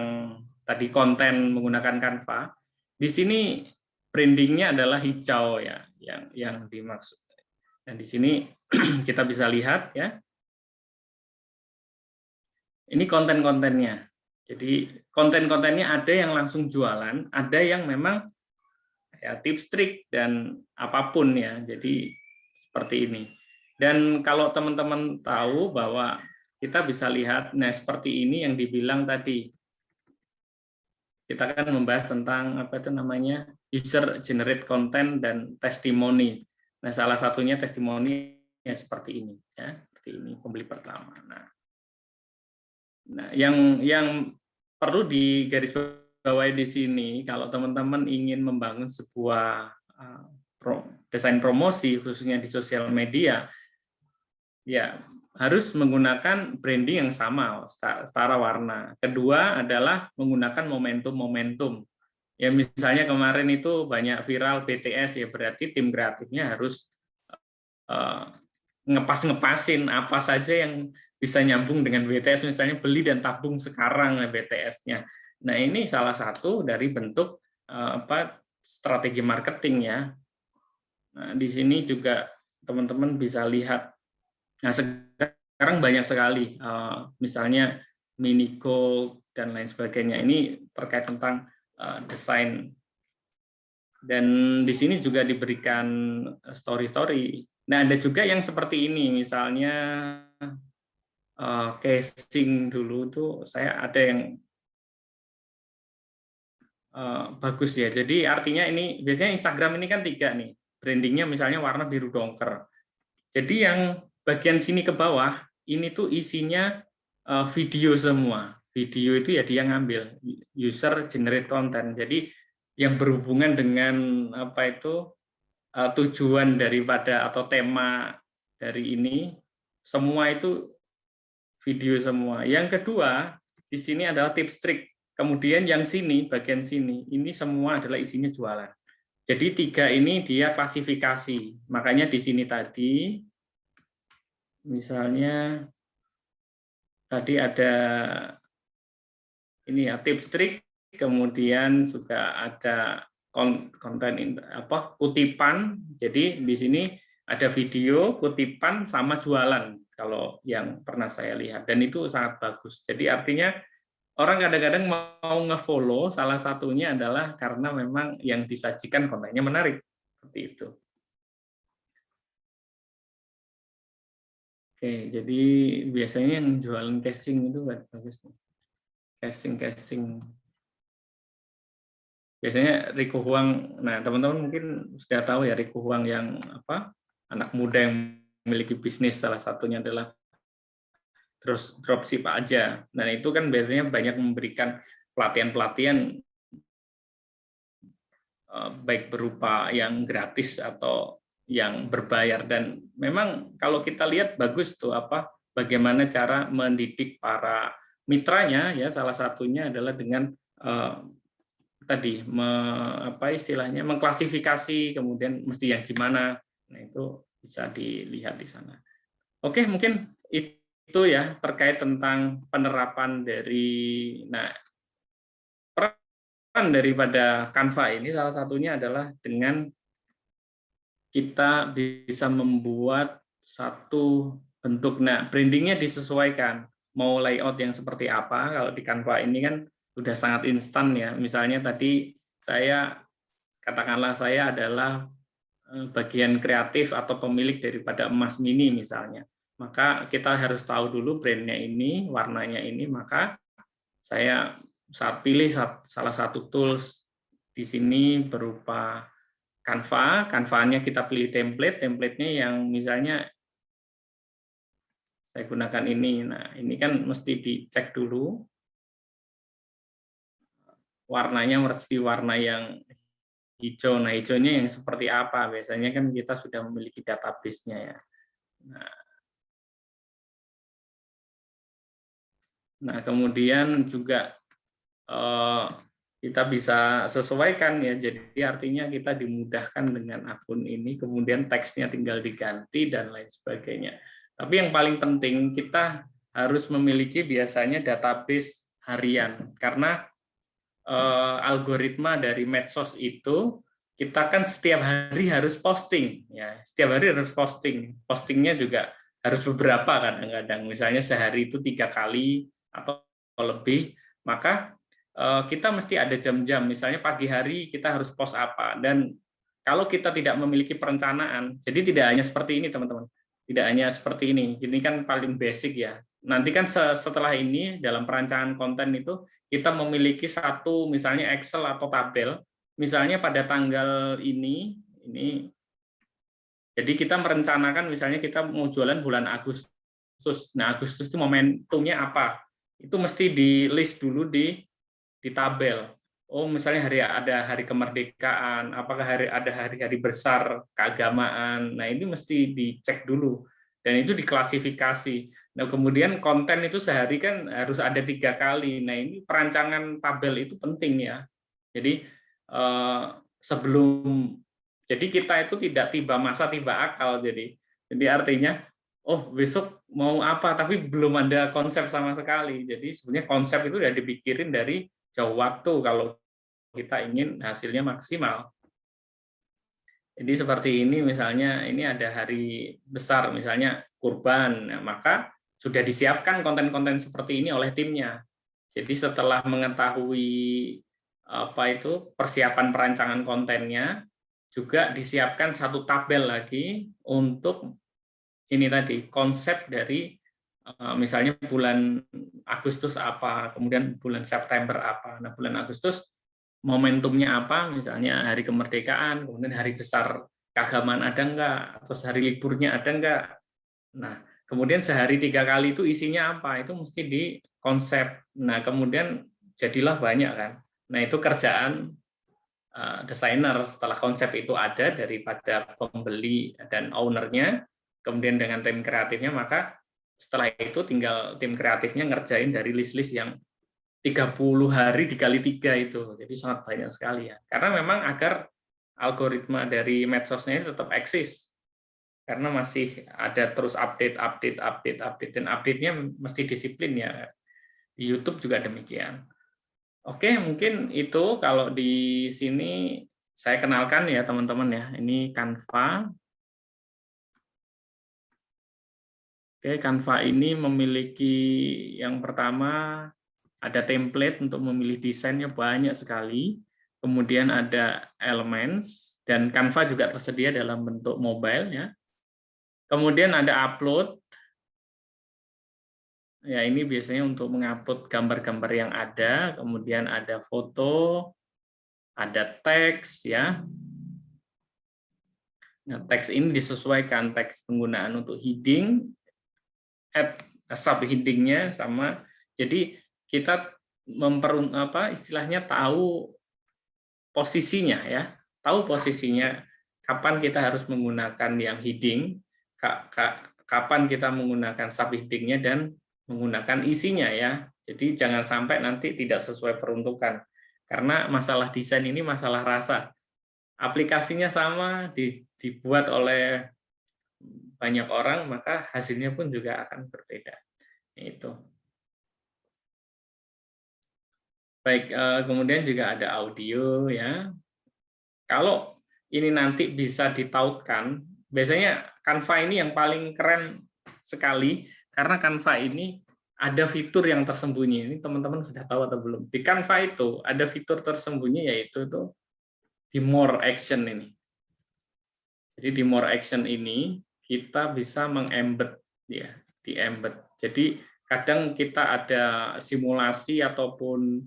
tadi konten menggunakan Canva, di sini brandingnya adalah hijau ya, yang dimaksud. Dan di sini kita bisa lihat ya, ini konten-kontennya. Jadi konten-kontennya ada yang langsung jualan, ada yang memang ya tips trik dan apapun ya. Jadi seperti ini. Dan kalau teman-teman tahu bahwa kita bisa lihat, nah seperti ini yang dibilang tadi. Kita akan membahas tentang apa itu namanya user generate content dan testimoni. Nah, salah satunya testimoni ya seperti ini ya, seperti ini pembeli pertama. Nah, yang perlu digarisbawahi di sini, kalau teman-teman ingin membangun sebuah desain promosi, khususnya di sosial media, ya harus menggunakan branding yang sama, setara warna. Kedua adalah menggunakan momentum-momentum. Ya misalnya kemarin itu banyak viral BTS, ya berarti tim kreatifnya harus ngepas-ngepasin apa saja yang bisa nyambung dengan BTS, misalnya beli dan tabung sekarang BTS-nya. Nah, ini salah satu dari bentuk strategi marketing ya. Nah, di sini juga teman-teman bisa lihat. Nah, sekarang banyak sekali, misalnya mini gold dan lain sebagainya. Ini terkait tentang desain. Dan di sini juga diberikan story-story. Nah, ada juga yang seperti ini, misalnya casing dulu tuh saya ada yang bagus ya. Jadi artinya ini biasanya Instagram ini kan 3 nih, brandingnya misalnya warna biru dongker. Jadi yang bagian sini ke bawah ini tuh isinya video semua. Video itu ya dia ngambil user generate content. Jadi yang berhubungan dengan apa itu tujuan daripada atau tema dari ini semua itu video semua. Yang kedua, di sini adalah tips trik. Kemudian yang sini, bagian sini, ini semua adalah isinya jualan. Jadi 3 ini dia klasifikasi. Makanya di sini tadi, misalnya tadi ada ini ya tips trik, kemudian juga ada konten kutipan. Jadi di sini ada video, kutipan, sama jualan kalau yang pernah saya lihat, dan itu sangat bagus. Jadi artinya orang kadang-kadang mau nge-follow, salah satunya adalah karena memang yang disajikan kontennya menarik, seperti itu. Oke, jadi biasanya yang jualan casing itu bagus. Casing. Biasanya Rico Huang, nah teman-teman mungkin sudah tahu ya Rico Huang yang anak muda yang memiliki bisnis, salah satunya adalah terus dropship aja. Nah itu kan biasanya banyak memberikan pelatihan-pelatihan baik berupa yang gratis atau yang berbayar, dan memang kalau kita lihat bagus tuh bagaimana cara mendidik para mitranya ya, salah satunya adalah dengan tadi istilahnya mengklasifikasi, kemudian mesti yang gimana. Nah, itu bisa dilihat di sana. Oke, mungkin itu ya terkait tentang penerapan dari peran daripada Canva ini salah satunya adalah dengan kita bisa membuat satu bentuk. Nah, brandingnya disesuaikan. Mau layout yang seperti apa, kalau di Canva ini kan udah sangat instan ya. Misalnya tadi katakanlah saya adalah bagian kreatif atau pemilik daripada emas mini misalnya. Maka kita harus tahu dulu brandnya ini, warnanya ini, maka saya saat pilih salah satu tools di sini berupa Canva-nya kita pilih template-nya yang misalnya saya gunakan ini. Nah, ini kan mesti dicek dulu warnanya mesti warna yang hijau. Nah, hijaunya yang seperti apa? Biasanya kan kita sudah memiliki database-nya ya. Nah, kemudian juga kita bisa sesuaikan ya. Jadi artinya kita dimudahkan dengan akun ini, kemudian teksnya tinggal diganti dan lain sebagainya. Tapi yang paling penting kita harus memiliki biasanya database harian karena algoritma dari medsos itu kita kan setiap hari harus posting ya. Setiap hari harus posting. Postingnya juga harus beberapa kadang-kadang. Misalnya sehari itu 3 kali atau lebih, maka kita mesti ada jam-jam, misalnya pagi hari kita harus post apa, dan kalau kita tidak memiliki perencanaan, jadi tidak hanya seperti ini teman-teman, tidak hanya seperti ini kan paling basic ya. Nanti kan setelah ini dalam perancangan konten itu kita memiliki satu misalnya Excel atau tabel, misalnya pada tanggal ini, jadi kita merencanakan misalnya kita mau jualan bulan Agustus, nah Agustus itu momentumnya apa, itu mesti di list dulu di tabel. Oh, misalnya ada hari kemerdekaan, apakah ada hari-hari besar keagamaan. Nah, ini mesti dicek dulu dan itu diklasifikasi. Nah, kemudian konten itu sehari kan harus ada 3 kali. Nah, ini perancangan tabel itu penting ya. Jadi jadi kita itu tidak tiba masa tiba akal. Jadi artinya oh besok mau apa tapi belum ada konsep sama sekali. Jadi sebenarnya konsep itu sudah dipikirin dari jauh waktu kalau kita ingin hasilnya maksimal. Jadi seperti ini misalnya ini ada hari besar misalnya kurban, nah, maka sudah disiapkan konten-konten seperti ini oleh timnya. Jadi setelah mengetahui persiapan perancangan kontennya, juga disiapkan satu tabel lagi untuk ini tadi konsep dari misalnya bulan Agustus apa, kemudian bulan September apa. Nah, bulan Agustus momentumnya apa, misalnya hari kemerdekaan, kemudian hari besar keagamaan ada enggak, atau hari liburnya ada enggak. Nah, kemudian sehari 3 kali itu isinya apa, itu mesti di konsep. Nah, kemudian jadilah banyak kan. Nah, itu kerjaan desainer setelah konsep itu ada daripada pembeli dan ownernya, kemudian dengan tim kreatifnya, maka setelah itu tinggal tim kreatifnya ngerjain dari list-list yang 30 hari dikali 3 itu. Jadi sangat banyak sekali ya. Karena memang agar algoritma dari medsosnya itu tetap eksis. Karena masih ada terus update, dan update-nya mesti disiplin ya. Di YouTube juga demikian. Oke, mungkin itu kalau di sini saya kenalkan ya teman-teman ya. Ini Canva. Oke, Canva ini memiliki yang pertama ada template untuk memilih desainnya banyak sekali. Kemudian ada elements dan Canva juga tersedia dalam bentuk mobile ya. Kemudian ada upload. Ya, ini biasanya untuk mengupload gambar-gambar yang ada, kemudian ada foto, ada teks ya. Nah, teks ini disesuaikan teks penggunaan untuk heading, subheading-nya sama. Jadi kita istilahnya tahu posisinya ya. Tahu posisinya kapan kita harus menggunakan yang heading, kapan kita menggunakan subheading-nya dan menggunakan isinya ya. Jadi jangan sampai nanti tidak sesuai peruntukan. Karena masalah desain ini masalah rasa. Aplikasinya sama, dibuat oleh banyak orang, maka hasilnya pun juga akan berbeda. Itu. Baik, kemudian juga ada audio ya. Kalau ini nanti bisa ditautkan, biasanya Canva ini yang paling keren sekali karena Canva ini ada fitur yang tersembunyi. Ini teman-teman sudah tahu atau belum? Di Canva itu ada fitur tersembunyi yaitu di More Action ini. Jadi di More Action ini kita bisa mengembed ya, di embed. Jadi kadang kita ada simulasi ataupun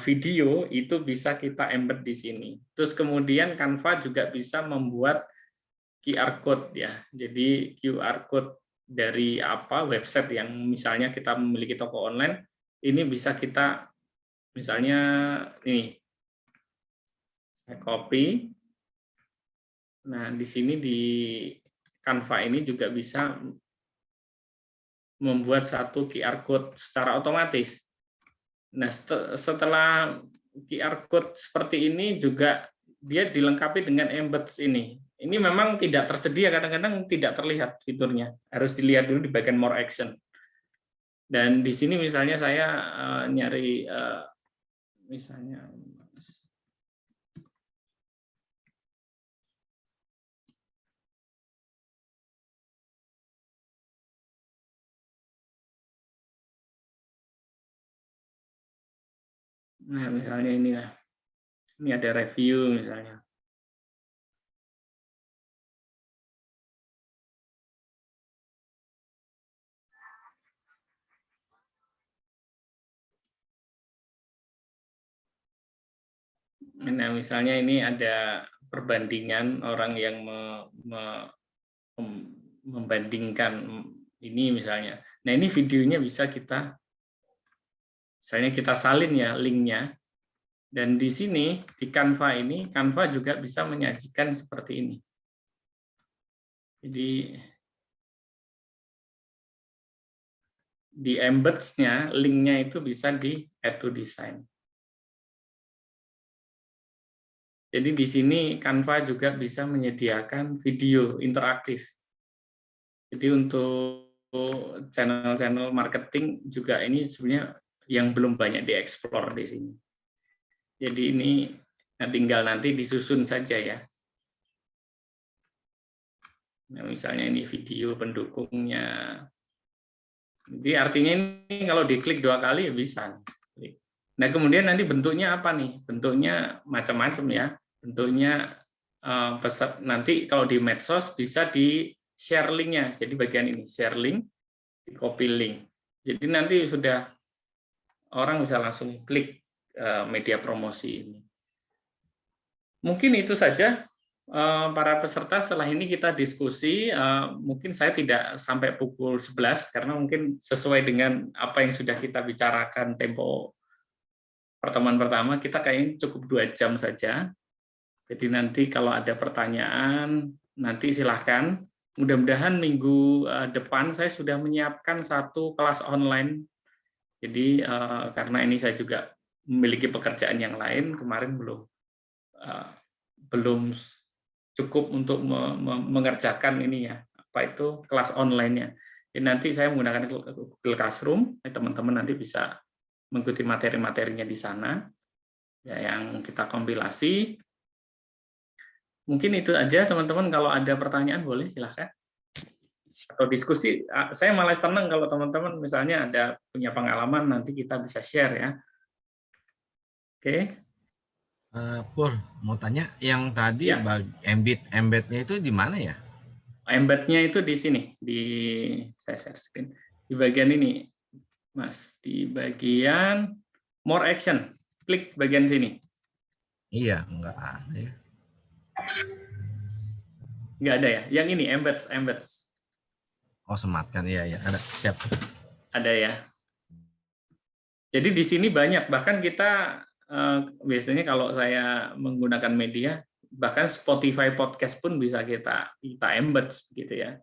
video itu bisa kita embed di sini. Terus kemudian Canva juga bisa membuat QR code ya. Jadi QR code dari website yang misalnya kita memiliki toko online, ini bisa kita misalnya ini saya copy. Nah, di sini di Canva ini juga bisa membuat satu QR code secara otomatis. Nah, setelah QR code seperti ini juga dia dilengkapi dengan embeds ini. Ini memang tidak tersedia, kadang-kadang tidak terlihat fiturnya. Harus dilihat dulu di bagian More Action. Dan di sini misalnya saya nyari misalnya nah misalnya ini ada review misalnya. Nah, misalnya ini ada perbandingan orang yang membandingkan ini misalnya. Nah, ini videonya bisa misalnya kita salin ya linknya. Dan di sini, di Canva ini, Canva juga bisa menyajikan seperti ini. Jadi, di embeds-nya, linknya itu bisa di add to design. Jadi di sini Canva juga bisa menyediakan video interaktif. Jadi untuk channel-channel marketing juga ini sebenarnya yang belum banyak dieksplor di sini. Jadi ini tinggal nanti disusun saja ya. Nah, misalnya ini video pendukungnya. Jadi artinya ini kalau diklik 2 kali ya bisa. Nah kemudian nanti bentuknya apa nih? Bentuknya macam-macam ya. Bentuknya nanti kalau di medsos bisa di share linknya. Jadi bagian ini share link, di copy link. Jadi nanti sudah orang bisa langsung klik media promosi ini. Mungkin itu saja para peserta. Setelah ini kita diskusi. Mungkin saya tidak sampai pukul 11 karena mungkin sesuai dengan apa yang sudah kita bicarakan tempo pertemuan pertama, kita kayaknya cukup 2 jam saja. Jadi nanti kalau ada pertanyaan nanti silahkan. Mudah-mudahan minggu depan saya sudah menyiapkan satu kelas online. Jadi karena ini saya juga memiliki pekerjaan yang lain, kemarin belum cukup untuk mengerjakan ini ya, kelas online-nya. Jadi nanti saya menggunakan Google Classroom, teman-teman nanti bisa mengikuti materi-materinya di sana ya, yang kita kompilasi. Mungkin itu aja teman-teman, kalau ada pertanyaan boleh silahkan. Atau diskusi, saya malah senang kalau teman-teman misalnya ada punya pengalaman, nanti kita bisa share ya. Oke. Pur, mau tanya, yang tadi Ya. embed-embednya itu di mana ya? Embed-nya itu di sini, saya share screen. Di bagian ini, Mas. Di bagian More Action. Klik bagian sini. Iya, enggak ada ya. Enggak ada ya? Yang ini, embeds. Oh, sematkan. Iya, ya. Ada. Siap. Ada ya. Jadi di sini banyak, bahkan kita biasanya kalau saya menggunakan media, bahkan Spotify podcast pun bisa kita embed gitu ya.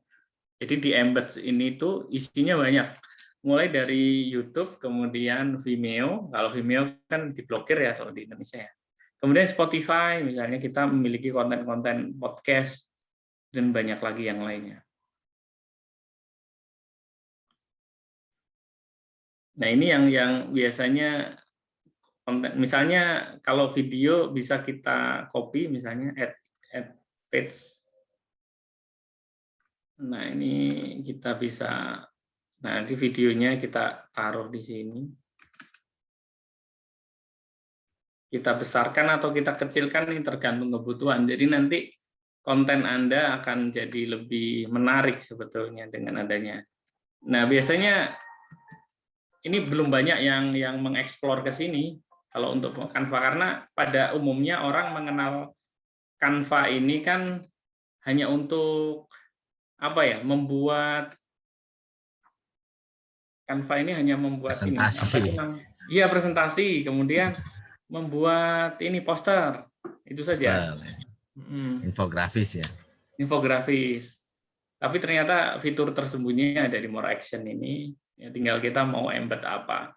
Jadi di embed ini tuh isinya banyak. mulai dari YouTube, kemudian Vimeo. Kalau Vimeo kan diblokir ya kalau di Indonesia ya. Kemudian Spotify, misalnya kita memiliki konten-konten podcast dan banyak lagi yang lainnya. Nah, ini yang biasanya konten. Misalnya kalau video bisa kita copy, misalnya add page. Nah, ini kita bisa, nanti videonya kita taruh di sini. Kita besarkan atau kita kecilkan, ini tergantung kebutuhan. Jadi nanti konten Anda akan jadi lebih menarik sebetulnya dengan adanya. Nah, biasanya ini belum banyak yang mengeksplor ke sini kalau untuk Canva, karena pada umumnya orang mengenal Canva ini kan hanya untuk apa ya, membuat Canva ini hanya membuat ini apa itu Presentasi. namanya? Iya, presentasi, kemudian membuat ini poster, itu saja. Infografis ya. Infografis. Tapi ternyata fitur tersembunyi ada di More Action ini, ya tinggal kita mau embed apa.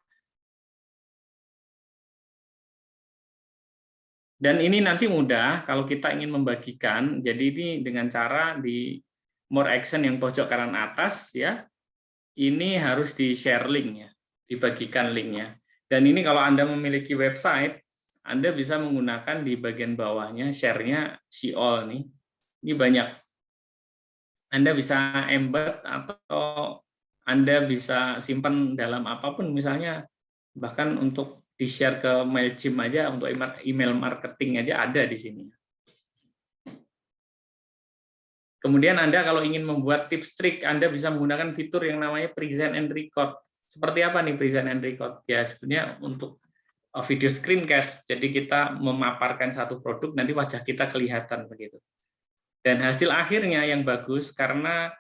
Dan ini nanti mudah kalau kita ingin membagikan, jadi ini dengan cara di More Action yang pojok kanan atas ya, ini harus di-share link ya, dibagikan linknya. Dan ini kalau Anda memiliki website, Anda bisa menggunakan di bagian bawahnya, share-nya see all nih. Ini banyak. Anda bisa embed atau Anda bisa simpan dalam apapun, misalnya bahkan untuk di-share ke Mailchimp aja, untuk email marketing aja ada di sini. Kemudian Anda kalau ingin membuat tips trik, Anda bisa menggunakan fitur yang namanya present and record. Seperti apa nih present and record? Ya sebenarnya untuk video screencast. Jadi kita memaparkan satu produk, nanti wajah kita kelihatan begitu. Dan hasil akhirnya yang bagus karena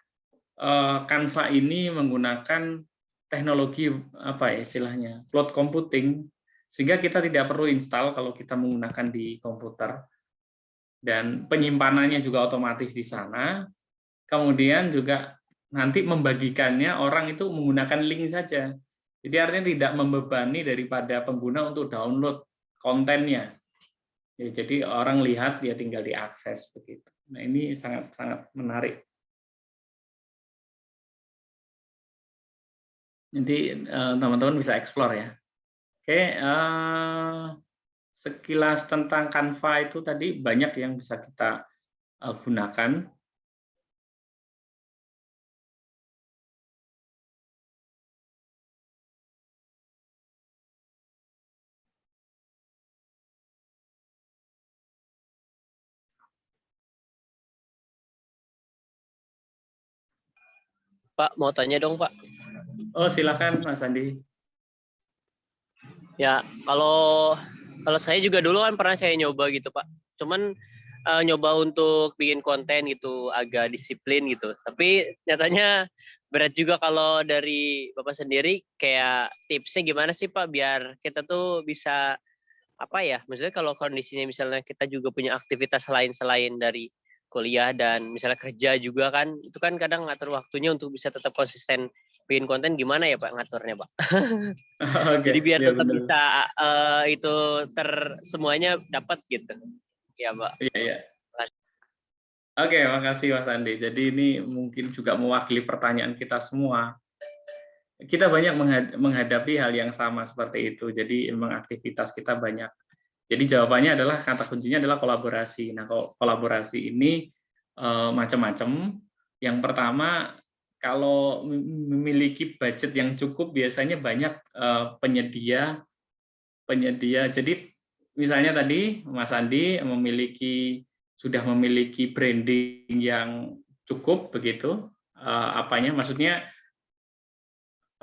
Canva ini menggunakan teknologi apa ya istilahnya, cloud computing, sehingga kita tidak perlu install kalau kita menggunakan di komputer. Dan penyimpanannya juga otomatis di sana. Kemudian juga nanti membagikannya orang itu menggunakan link saja. Jadi artinya tidak membebani daripada pengguna untuk download kontennya. Ya, jadi orang lihat dia tinggal diakses begitu. Nah, ini sangat menarik. Nanti teman-teman bisa explore ya. Oke, sekilas tentang Canva itu tadi banyak yang bisa kita gunakan. Pak, mau tanya dong, Pak. Oh, silakan Mas Andi. Ya, kalau saya juga dulu kan pernah saya nyoba gitu, Pak. Cuman nyoba untuk bikin konten gitu, agak disiplin gitu. Tapi nyatanya berat juga kalau dari Bapak sendiri, kayak tipsnya gimana sih, Pak, biar kita tuh bisa, apa ya, maksudnya kalau kondisinya misalnya kita juga punya aktivitas lain selain dari kuliah dan misalnya kerja juga kan, itu kan kadang ngatur waktunya untuk bisa tetap konsisten bikin konten, gimana ya Pak ngaturnya, Pak? Jadi Oke, biar ya tetap benar. bisa itu semuanya dapat gitu. Ya, Pak. Iya, iya. Oke, makasih Mas Andi. Jadi ini mungkin juga mewakili pertanyaan kita semua. Kita banyak menghadapi hal yang sama seperti itu. Jadi memang aktivitas kita banyak. Jadi jawabannya adalah kata kuncinya adalah kolaborasi. Nah, kolaborasi ini macam-macam. Yang pertama, kalau memiliki budget yang cukup, biasanya banyak penyedia. Jadi misalnya tadi Mas Andi sudah memiliki branding yang cukup begitu, maksudnya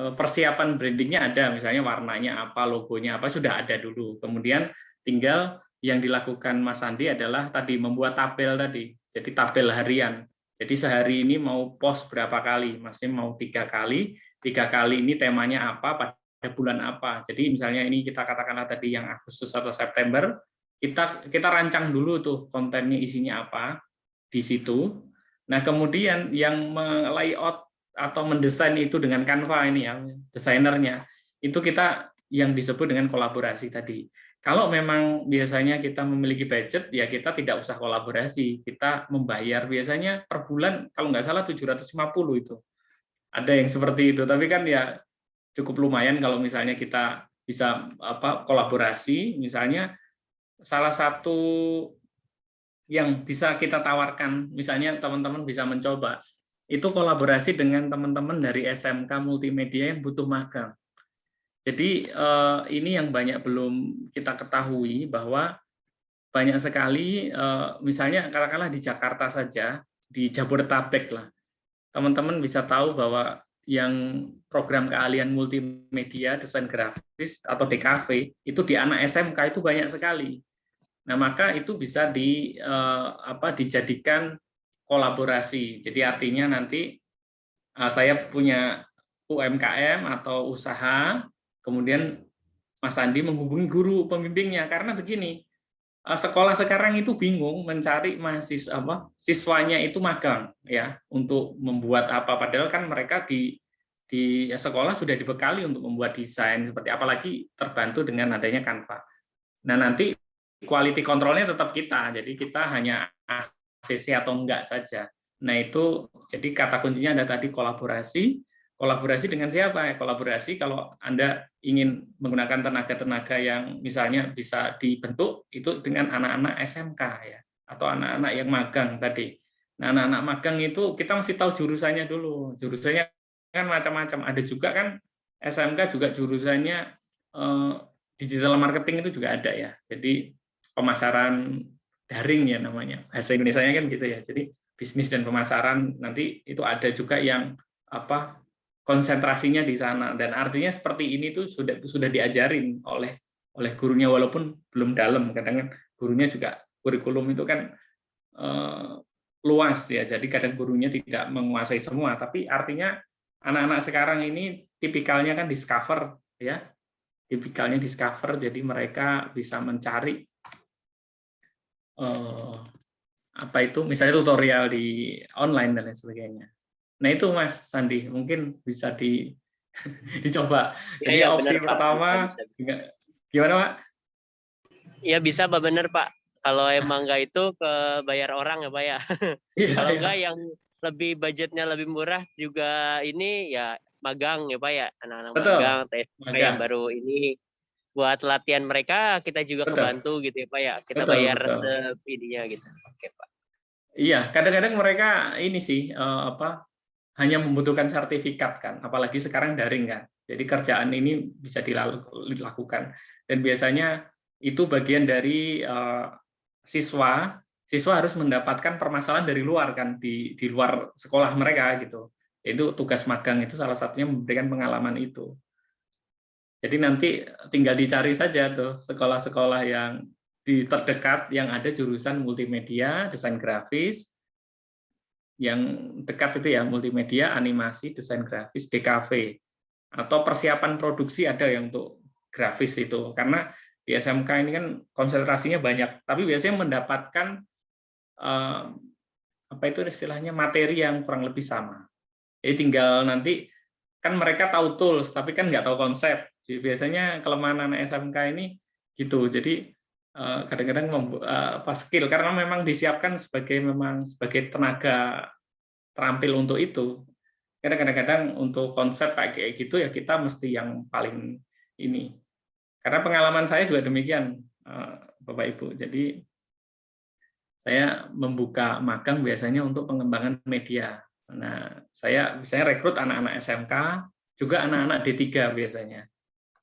persiapan brandingnya ada, misalnya warnanya apa, logonya apa, sudah ada dulu. Kemudian tinggal yang dilakukan Mas Andi adalah tadi membuat tabel tadi, jadi tabel harian. Jadi sehari ini mau post berapa kali, maksudnya mau 3 kali, 3 kali ini temanya apa, pada bulan apa. Jadi misalnya ini kita katakanlah tadi yang Agustus atau September, kita rancang dulu tuh kontennya isinya apa di situ. Nah kemudian yang layout atau mendesain itu dengan Canva ini ya, desainernya, itu kita yang disebut dengan kolaborasi tadi. Kalau memang biasanya kita memiliki budget, ya kita tidak usah kolaborasi, kita membayar biasanya per bulan kalau nggak salah 750 itu. Ada yang seperti itu, tapi kan ya cukup lumayan kalau misalnya kita bisa kolaborasi, misalnya salah satu yang bisa kita tawarkan, misalnya teman-teman bisa mencoba, itu kolaborasi dengan teman-teman dari SMK Multimedia yang butuh magang. Jadi ini yang banyak belum kita ketahui, bahwa banyak sekali, misalnya katakanlah di Jakarta saja, di Jabodetabek lah, teman-teman bisa tahu bahwa yang program keahlian multimedia, desain grafis atau DKV, itu di anak SMK itu banyak sekali. Nah, maka itu bisa dijadikan kolaborasi. Jadi artinya nanti saya punya UMKM atau usaha, kemudian Mas Andi menghubungi guru pembimbingnya, karena begini, sekolah sekarang itu bingung mencari siswanya itu magang ya untuk membuat apa, padahal kan mereka di sekolah sudah dibekali untuk membuat desain seperti, apalagi terbantu dengan adanya Canva. Nah, nanti quality controlnya tetap kita, jadi kita hanya ACC atau enggak saja. Nah, itu jadi kata kuncinya ada tadi kolaborasi. Kolaborasi dengan siapa? Kolaborasi kalau Anda ingin menggunakan tenaga-tenaga yang misalnya bisa dibentuk itu dengan anak-anak SMK ya, atau anak-anak yang magang tadi. Nah, anak-anak magang itu kita mesti tahu jurusannya dulu. Jurusannya kan macam-macam. Ada juga kan SMK juga jurusannya digital marketing itu juga ada ya. Jadi pemasaran daring ya namanya. Bahasa Indonesianya kan gitu ya. Jadi bisnis dan pemasaran nanti itu ada juga yang konsentrasinya di sana, dan artinya seperti ini tuh sudah diajarin oleh gurunya, walaupun belum dalam. Kadang kan gurunya juga kurikulum itu kan luas ya, jadi kadang gurunya tidak menguasai semua, tapi artinya anak-anak sekarang ini tipikalnya kan discover ya, tipikalnya discover, jadi mereka bisa mencari misalnya tutorial di online dan lain sebagainya. Nah, itu Mas Sandi, mungkin bisa dicoba. Iya, Jadi ya, opsi benar, Pak. pertama, Bisa. gimana Pak? Iya bisa Pak, bener Pak. Kalau emang nggak itu ke bayar orang ya Pak ya. Iya, Kalau iya. nggak yang lebih budgetnya lebih murah juga ini ya magang ya Pak ya. Anak-anak Betul, magang, yang magang. baru ini buat latihan mereka kita juga Betul, kebantu gitu ya Pak ya. Kita betul, bayar betul. sepidinya gitu. Oke Pak. Iya, kadang-kadang mereka ini sih hanya membutuhkan sertifikat kan, apalagi sekarang daring kan. Jadi kerjaan ini bisa dilakukan, dan biasanya itu bagian dari siswa. Siswa harus mendapatkan permasalahan dari luar kan, di luar sekolah mereka gitu. Itu tugas magang itu salah satunya memberikan pengalaman itu. Jadi nanti tinggal dicari saja tuh sekolah-sekolah yang di terdekat yang ada jurusan multimedia, desain grafis, yang dekat itu ya multimedia, animasi, desain grafis, DKV, atau persiapan produksi ada yang untuk grafis itu. Karena di SMK ini kan konsentrasinya banyak, tapi biasanya mendapatkan apa itu istilahnya materi yang kurang lebih sama. Jadi tinggal nanti kan mereka tahu tools, tapi kan nggak tahu konsep. Jadi biasanya kelemahan anak SMK ini gitu. Jadi kadang-kadang skill karena memang disiapkan sebagai tenaga terampil untuk itu. Kadang-kadang untuk konsep kayak gitu ya kita mesti yang paling ini. Karena pengalaman saya juga demikian, Bapak Ibu. Jadi saya membuka magang biasanya untuk pengembangan media. Nah, saya biasanya rekrut anak-anak SMK, juga anak-anak D3 biasanya.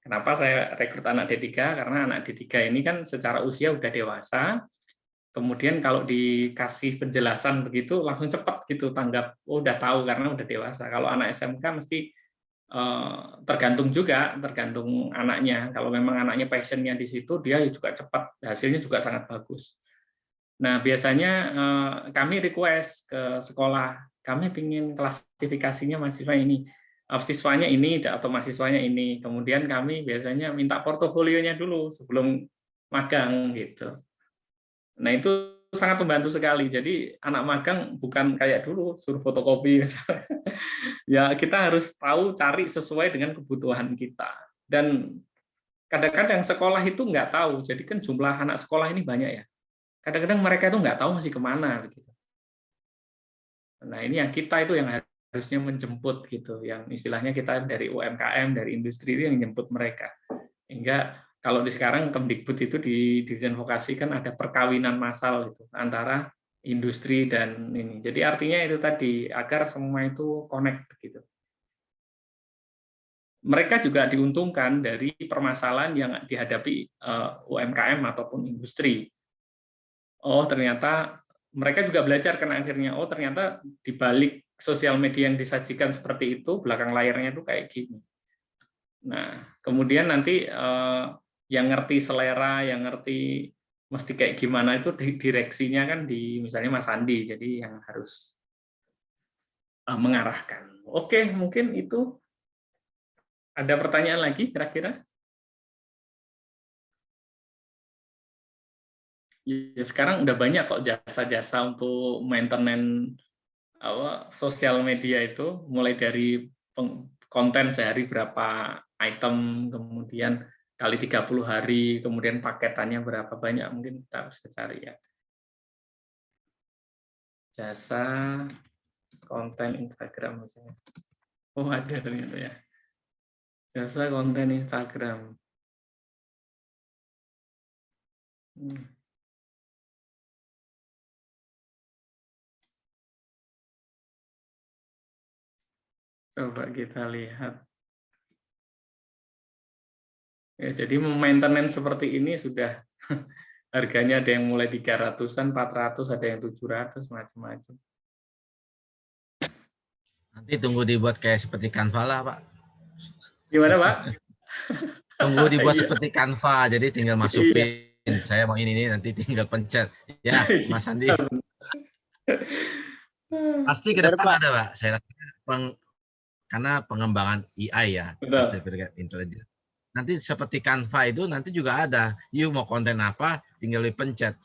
Kenapa saya rekrut anak D3? Karena anak D3 ini kan secara usia udah dewasa, kemudian kalau dikasih penjelasan begitu langsung cepat gitu tanggap, oh udah tahu karena udah dewasa. Kalau anak SMK mesti tergantung anaknya. Kalau memang anaknya passionnya di situ, dia juga cepat, hasilnya juga sangat bagus. Nah, biasanya kami request ke sekolah, kami ingin klasifikasinya mahasiswa ini, siswanya ini atau mahasiswanya ini. Kemudian kami biasanya minta portofolionya dulu sebelum magang gitu. Nah, itu sangat membantu sekali. Jadi anak magang bukan kayak dulu suruh fotokopi misalnya. Ya kita harus tahu cari sesuai dengan kebutuhan kita. Dan kadang-kadang sekolah itu nggak tahu. Jadi kan jumlah anak sekolah ini banyak ya. Kadang-kadang mereka itu nggak tahu masih kemana begitu. Nah ini yang kita itu yang harusnya menjemput gitu, yang istilahnya kita dari UMKM, dari industri itu yang menjemput mereka. Hingga kalau di sekarang Kemdikbud itu di desain vokasi kan ada perkawinan massal gitu antara industri dan ini. Jadi artinya itu tadi agar semua itu connect gitu. Mereka juga diuntungkan dari permasalahan yang dihadapi UMKM ataupun industri. Oh, ternyata mereka juga belajar kan akhirnya, oh ternyata di balik sosial media yang disajikan seperti itu, belakang layarnya itu kayak gini. Nah, kemudian nanti yang ngerti selera, yang ngerti mesti kayak gimana itu direksinya kan di misalnya Mas Andi, jadi yang harus mengarahkan. Oke, mungkin itu ada pertanyaan lagi kira-kira? Ya, sekarang udah banyak kok jasa-jasa untuk maintenance sosial media itu, mulai dari konten sehari berapa item, kemudian kali 30 hari, kemudian paketannya berapa banyak, mungkin kita bisa cari ya. Jasa konten Instagram misalnya. Oh ada ternyata ya. Jasa konten Instagram. Coba kita lihat. Ya, jadi maintenance seperti ini sudah harganya ada yang mulai 300-an, 400, ada yang 700, macam-macam. Nanti tunggu dibuat kayak seperti Canva lah, Pak. Gimana, Pak? Tunggu dibuat Iya. seperti Canva, jadi tinggal masukin. Saya mau ini nanti tinggal pencet. Ya, Mas Andi. Pasti ke depan ada, Pak. Saya rasa karena pengembangan AI ya, artificial intelligence. Nanti seperti Canva itu nanti juga ada. You mau konten apa, tinggal dipencet.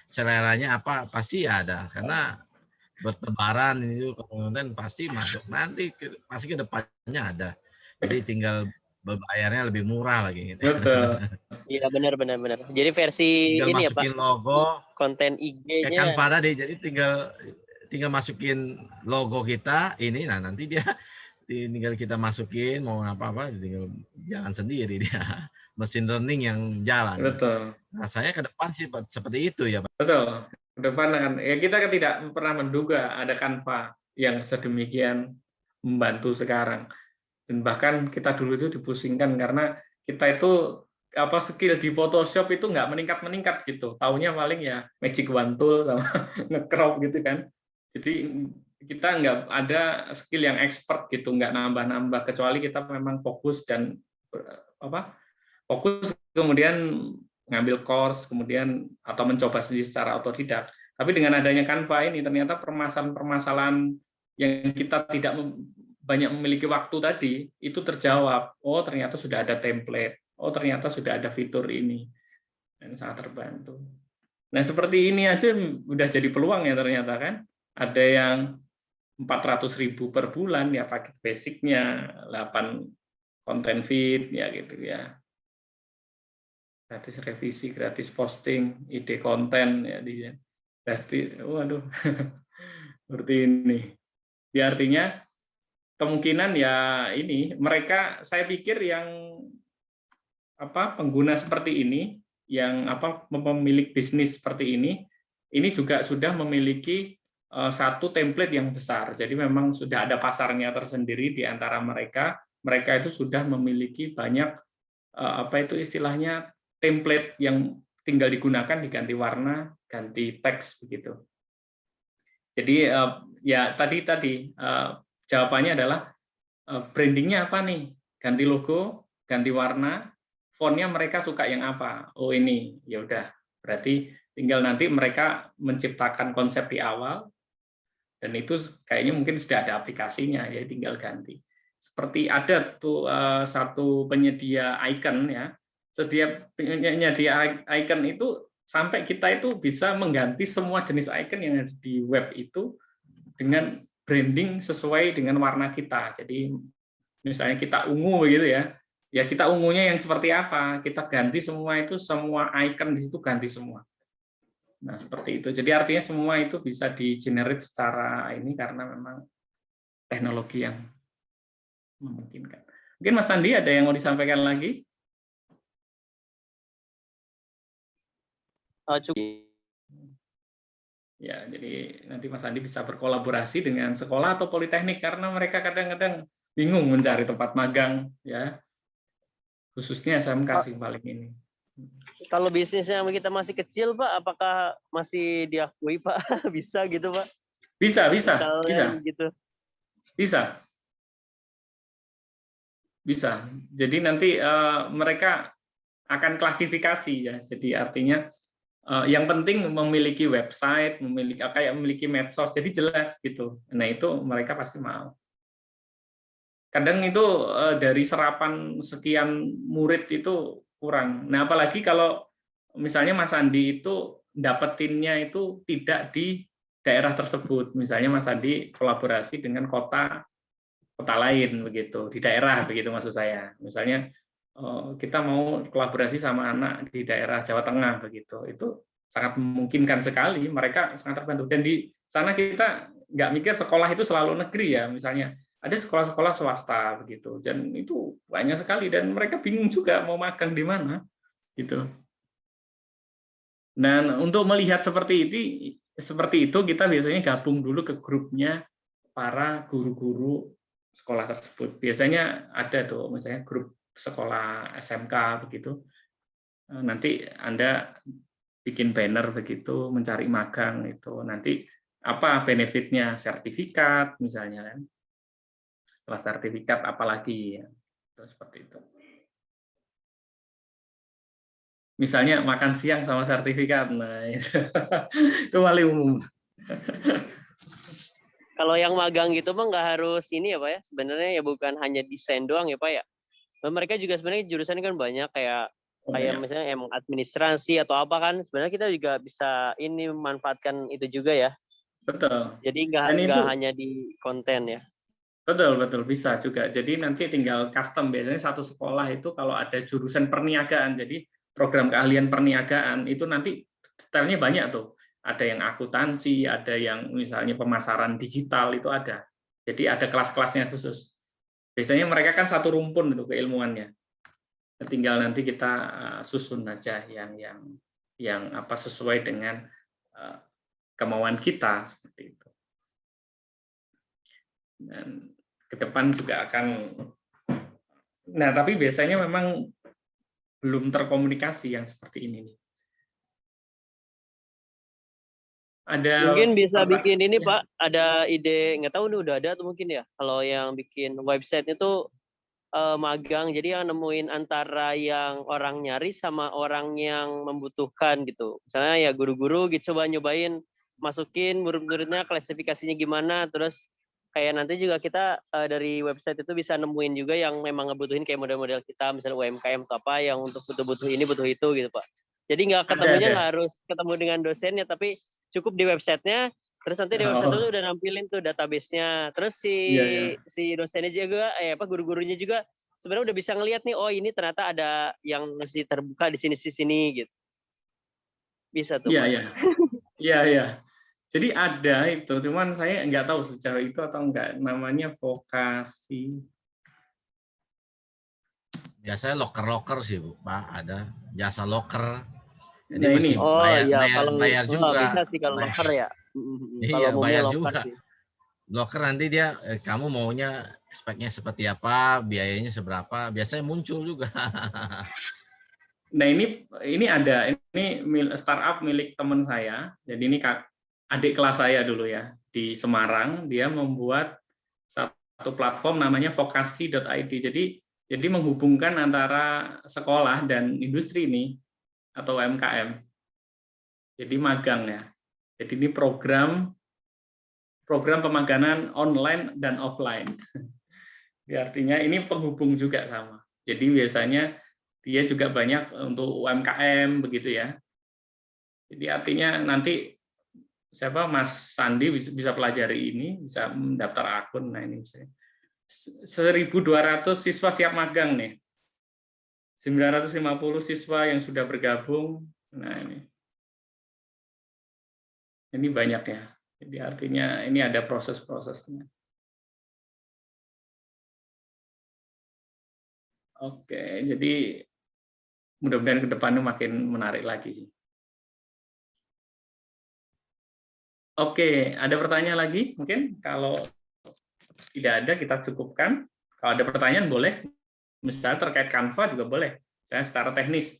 Seleranya apa, pasti ada. Karena bertebaran itu konten pasti masuk. Nanti pasti ke depannya ada. Jadi tinggal bayarnya lebih murah lagi. Betul. Iya benar. Jadi versi tinggal ini ya Pak, masukin logo konten IG-nya. kayak Canva tadi. Jadi tinggal masukin logo kita ini, nah nanti dia tinggal kita masukin mau apa-apa, tinggal jalan sendiri dia. Mesin learning yang jalan. Betul. Nah, saya ke depan sih seperti itu ya, Pak. Betul. Ke depan kan ya kita kan tidak pernah menduga ada Canva yang sedemikian membantu sekarang. Dan bahkan kita dulu itu dipusingkan karena kita itu skill di Photoshop itu nggak meningkat gitu. Taunya paling ya Magic One Tool sama nge-crop gitu kan. Jadi kita nggak ada skill yang expert gitu, nggak nambah-nambah, kecuali kita memang fokus dan fokus kemudian ngambil course kemudian atau mencoba sendiri secara otodidak. Tapi dengan adanya Canva ini ternyata permasalahan yang kita tidak banyak memiliki waktu tadi itu terjawab. Oh ternyata sudah ada template. Oh ternyata sudah ada fitur ini. Dan sangat terbantu. Nah seperti ini aja udah jadi peluang ya ternyata kan. Ada yang 400.000 per bulan ya paket basicnya, 8 konten feed ya gitu ya. Gratis revisi, gratis posting, ide konten ya dia. Pasti waduh. Seperti ini. Ya artinya kemungkinan ya ini mereka saya pikir yang pengguna seperti ini yang pemilik bisnis seperti ini juga sudah memiliki satu template yang besar. Jadi memang sudah ada pasarnya tersendiri di antara mereka. Mereka itu sudah memiliki banyak itu istilahnya template yang tinggal digunakan, diganti warna, ganti teks begitu. Jadi ya tadi jawabannya adalah brandingnya apa nih? Ganti logo, ganti warna, fontnya mereka suka yang apa? Oh ini, ya udah. Berarti tinggal nanti mereka menciptakan konsep di awal, dan itu kayaknya mungkin sudah ada aplikasinya, ya tinggal ganti. Seperti ada tuh satu penyedia icon ya. Setiap penyedia icon itu sampai kita itu bisa mengganti semua jenis icon yang ada di web itu dengan branding sesuai dengan warna kita. Jadi misalnya kita ungu begitu ya, ya kita ungunya yang seperti apa, kita ganti semua itu, semua icon di situ ganti semua. Nah, seperti itu. Jadi artinya semua itu bisa di-generate secara ini karena memang teknologi yang memungkinkan. Mungkin Mas Andi ada yang mau disampaikan lagi? Cukup. Ya, jadi nanti Mas Andi bisa berkolaborasi dengan sekolah atau politeknik karena mereka kadang-kadang bingung mencari tempat magang, ya. Khususnya SMK sih paling ini. Kalau bisnisnya kita masih kecil, Pak, apakah masih diakui, Pak? Bisa gitu, Pak? Bisa. Gitu. Bisa. Jadi nanti mereka akan klasifikasi ya. Jadi artinya yang penting memiliki website, memiliki medsos, jadi jelas gitu. Nah itu mereka pasti mau. Kadang itu dari serapan sekian murid itu kurang. Nah apalagi kalau misalnya Mas Andi itu dapetinnya itu tidak di daerah tersebut. Misalnya Mas Andi kolaborasi dengan kota lain begitu, di daerah begitu maksud saya. Misalnya kita mau kolaborasi sama anak di daerah Jawa Tengah begitu, itu sangat memungkinkan sekali, mereka sangat terbantu. Dan di sana kita nggak mikir sekolah itu selalu negeri ya, misalnya ada sekolah-sekolah swasta begitu, dan itu banyak sekali dan mereka bingung juga mau magang di mana gitu. Dan untuk melihat seperti itu kita biasanya gabung dulu ke grupnya para guru-guru sekolah tersebut. Biasanya ada tuh misalnya grup sekolah SMK begitu, nanti Anda bikin banner begitu, mencari magang itu, nanti apa benefitnya, sertifikat misalnya kan, setelah sertifikat apalagi ya, itu seperti itu. Misalnya makan siang sama sertifikat, nah itu paling umum. Kalau yang magang gitu mah nggak harus ini ya Pak ya, sebenarnya ya bukan hanya desain doang ya Pak ya. Mereka juga sebenarnya jurusan kan banyak kayak misalnya emang administrasi atau apa kan, sebenarnya kita juga bisa ini memanfaatkan itu juga ya. Betul. Jadi nggak hanya di konten ya. Betul bisa juga. Jadi nanti tinggal custom, biasanya satu sekolah itu kalau ada jurusan perniagaan, jadi program keahlian perniagaan itu nanti detailnya banyak tuh. Ada yang akuntansi, ada yang misalnya pemasaran digital itu ada. Jadi ada kelas-kelasnya khusus. Biasanya mereka kan satu rumpun itu keilmuannya. Tinggal nanti kita susun aja yang apa sesuai dengan kemauan kita seperti itu. Dan ke depan juga akan, nah tapi biasanya memang belum terkomunikasi yang seperti ini nih. Mungkin bisa bikin ini Pak, ada ide, nggak tahu nih udah ada atau mungkin ya, kalau yang bikin website itu magang, jadi yang nemuin antara yang orang nyari sama orang yang membutuhkan gitu. Misalnya ya guru-guru gitu coba nyobain masukin murid-muridnya klasifikasinya gimana, terus kayak nanti juga kita dari website itu bisa nemuin juga yang memang ngebutuhin kayak model-model kita, misalnya UMKM atau apa yang untuk butuh ini butuh itu gitu Pak. Jadi nggak ketemunya nggak harus ketemu dengan dosennya, tapi cukup di websitenya. Terus nanti di website itu udah nampilin tuh database-nya. Terus si dosennya juga, guru-gurunya juga sebenarnya udah bisa ngelihat nih, oh ini ternyata ada yang masih terbuka di sini gitu. Bisa tuh. Iya. Jadi ada itu, cuman saya nggak tahu secara itu atau enggak, namanya vokasi. Biasanya loker sih Bu, Pak, ada jasa loker. Jadi Nah, masih bayar juga. Bisa sih kalau loker ya. Iya, bayar juga. Loker nanti dia kamu maunya speknya seperti apa, biayanya seberapa, biasanya muncul juga. Nah ini ada, ini startup milik teman saya. Jadi ini adik kelas saya dulu ya di Semarang. Dia membuat satu platform namanya vokasi.id. Jadi menghubungkan antara sekolah dan industri ini atau UMKM. Jadi magang ya. Jadi ini program pemagangan online dan offline. Artinya ini penghubung juga sama. Jadi biasanya dia juga banyak untuk UMKM begitu ya. Jadi artinya nanti siapa Mas Sandi bisa pelajari ini, bisa mendaftar akun. Nah ini misalnya 1.200 siswa siap magang nih. 950 siswa yang sudah bergabung. Nah ini banyak ya. Jadi artinya ini ada proses-prosesnya. Oke, jadi mudah-mudahan ke depannya makin menarik lagi. Oke, ada pertanyaan lagi? Mungkin kalau tidak ada kita cukupkan. Kalau ada pertanyaan boleh. Misalnya terkait Canva juga boleh. Saya secara teknis.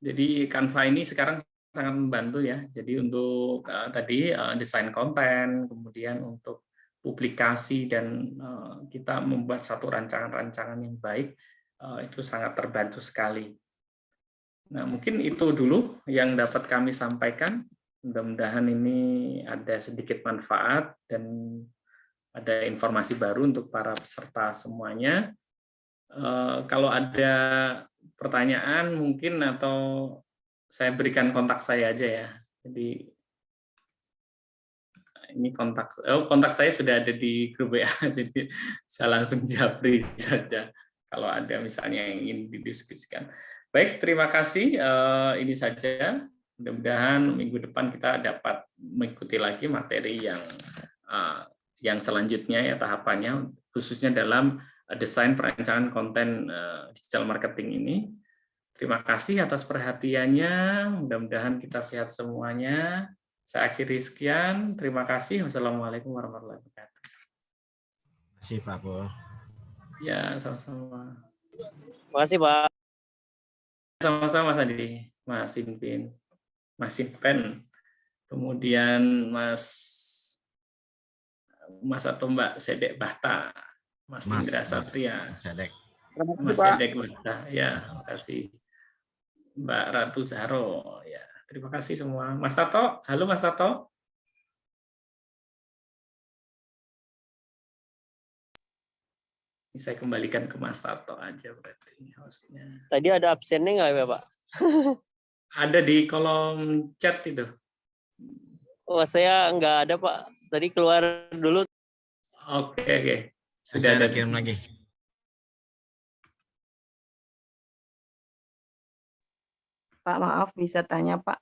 Jadi Canva ini sekarang sangat membantu ya. Jadi untuk tadi desain konten, kemudian untuk publikasi dan kita membuat satu rancangan-rancangan yang baik, itu sangat terbantu sekali. Nah, mungkin itu dulu yang dapat kami sampaikan. Mudah-mudahan ini ada sedikit manfaat dan ada informasi baru untuk para peserta semuanya. Kalau ada pertanyaan mungkin atau saya berikan kontak saya aja ya. Jadi ini kontak saya sudah ada di grup WA, jadi saya langsung japri saja kalau ada misalnya yang ingin didiskusikan. Baik, terima kasih. Ini saja. Mudah-mudahan minggu depan kita dapat mengikuti lagi materi yang selanjutnya ya tahapannya, khususnya dalam desain perancangan konten digital marketing ini. Terima kasih atas perhatiannya. Mudah-mudahan kita sehat semuanya. Saya akhiri sekian. Terima kasih. Wassalamualaikum warahmatullahi wabarakatuh. Terima kasih Pak Pur. Ya, sama-sama. Terima kasih Pak. Sama-sama Mas Andi, Mas Impin, Mas Impen, kemudian Mas atau Mbak Sedek Bahta, Mas Indra Satria, Mas Sedek. Mas Sedek Bahta, ya, terima kasih. Mbak Ratu Zahro, ya, terima kasih semua. Mas Tato, halo Mas Tato. Ini saya kembalikan ke Mas Tato aja berarti hostnya. Tadi ada absennya nggak ya Pak? Ada di kolom chat itu. Oh, saya nggak ada Pak. Tadi keluar dulu. Oke. Sudah ada kirim lagi. Pak, maaf bisa tanya Pak.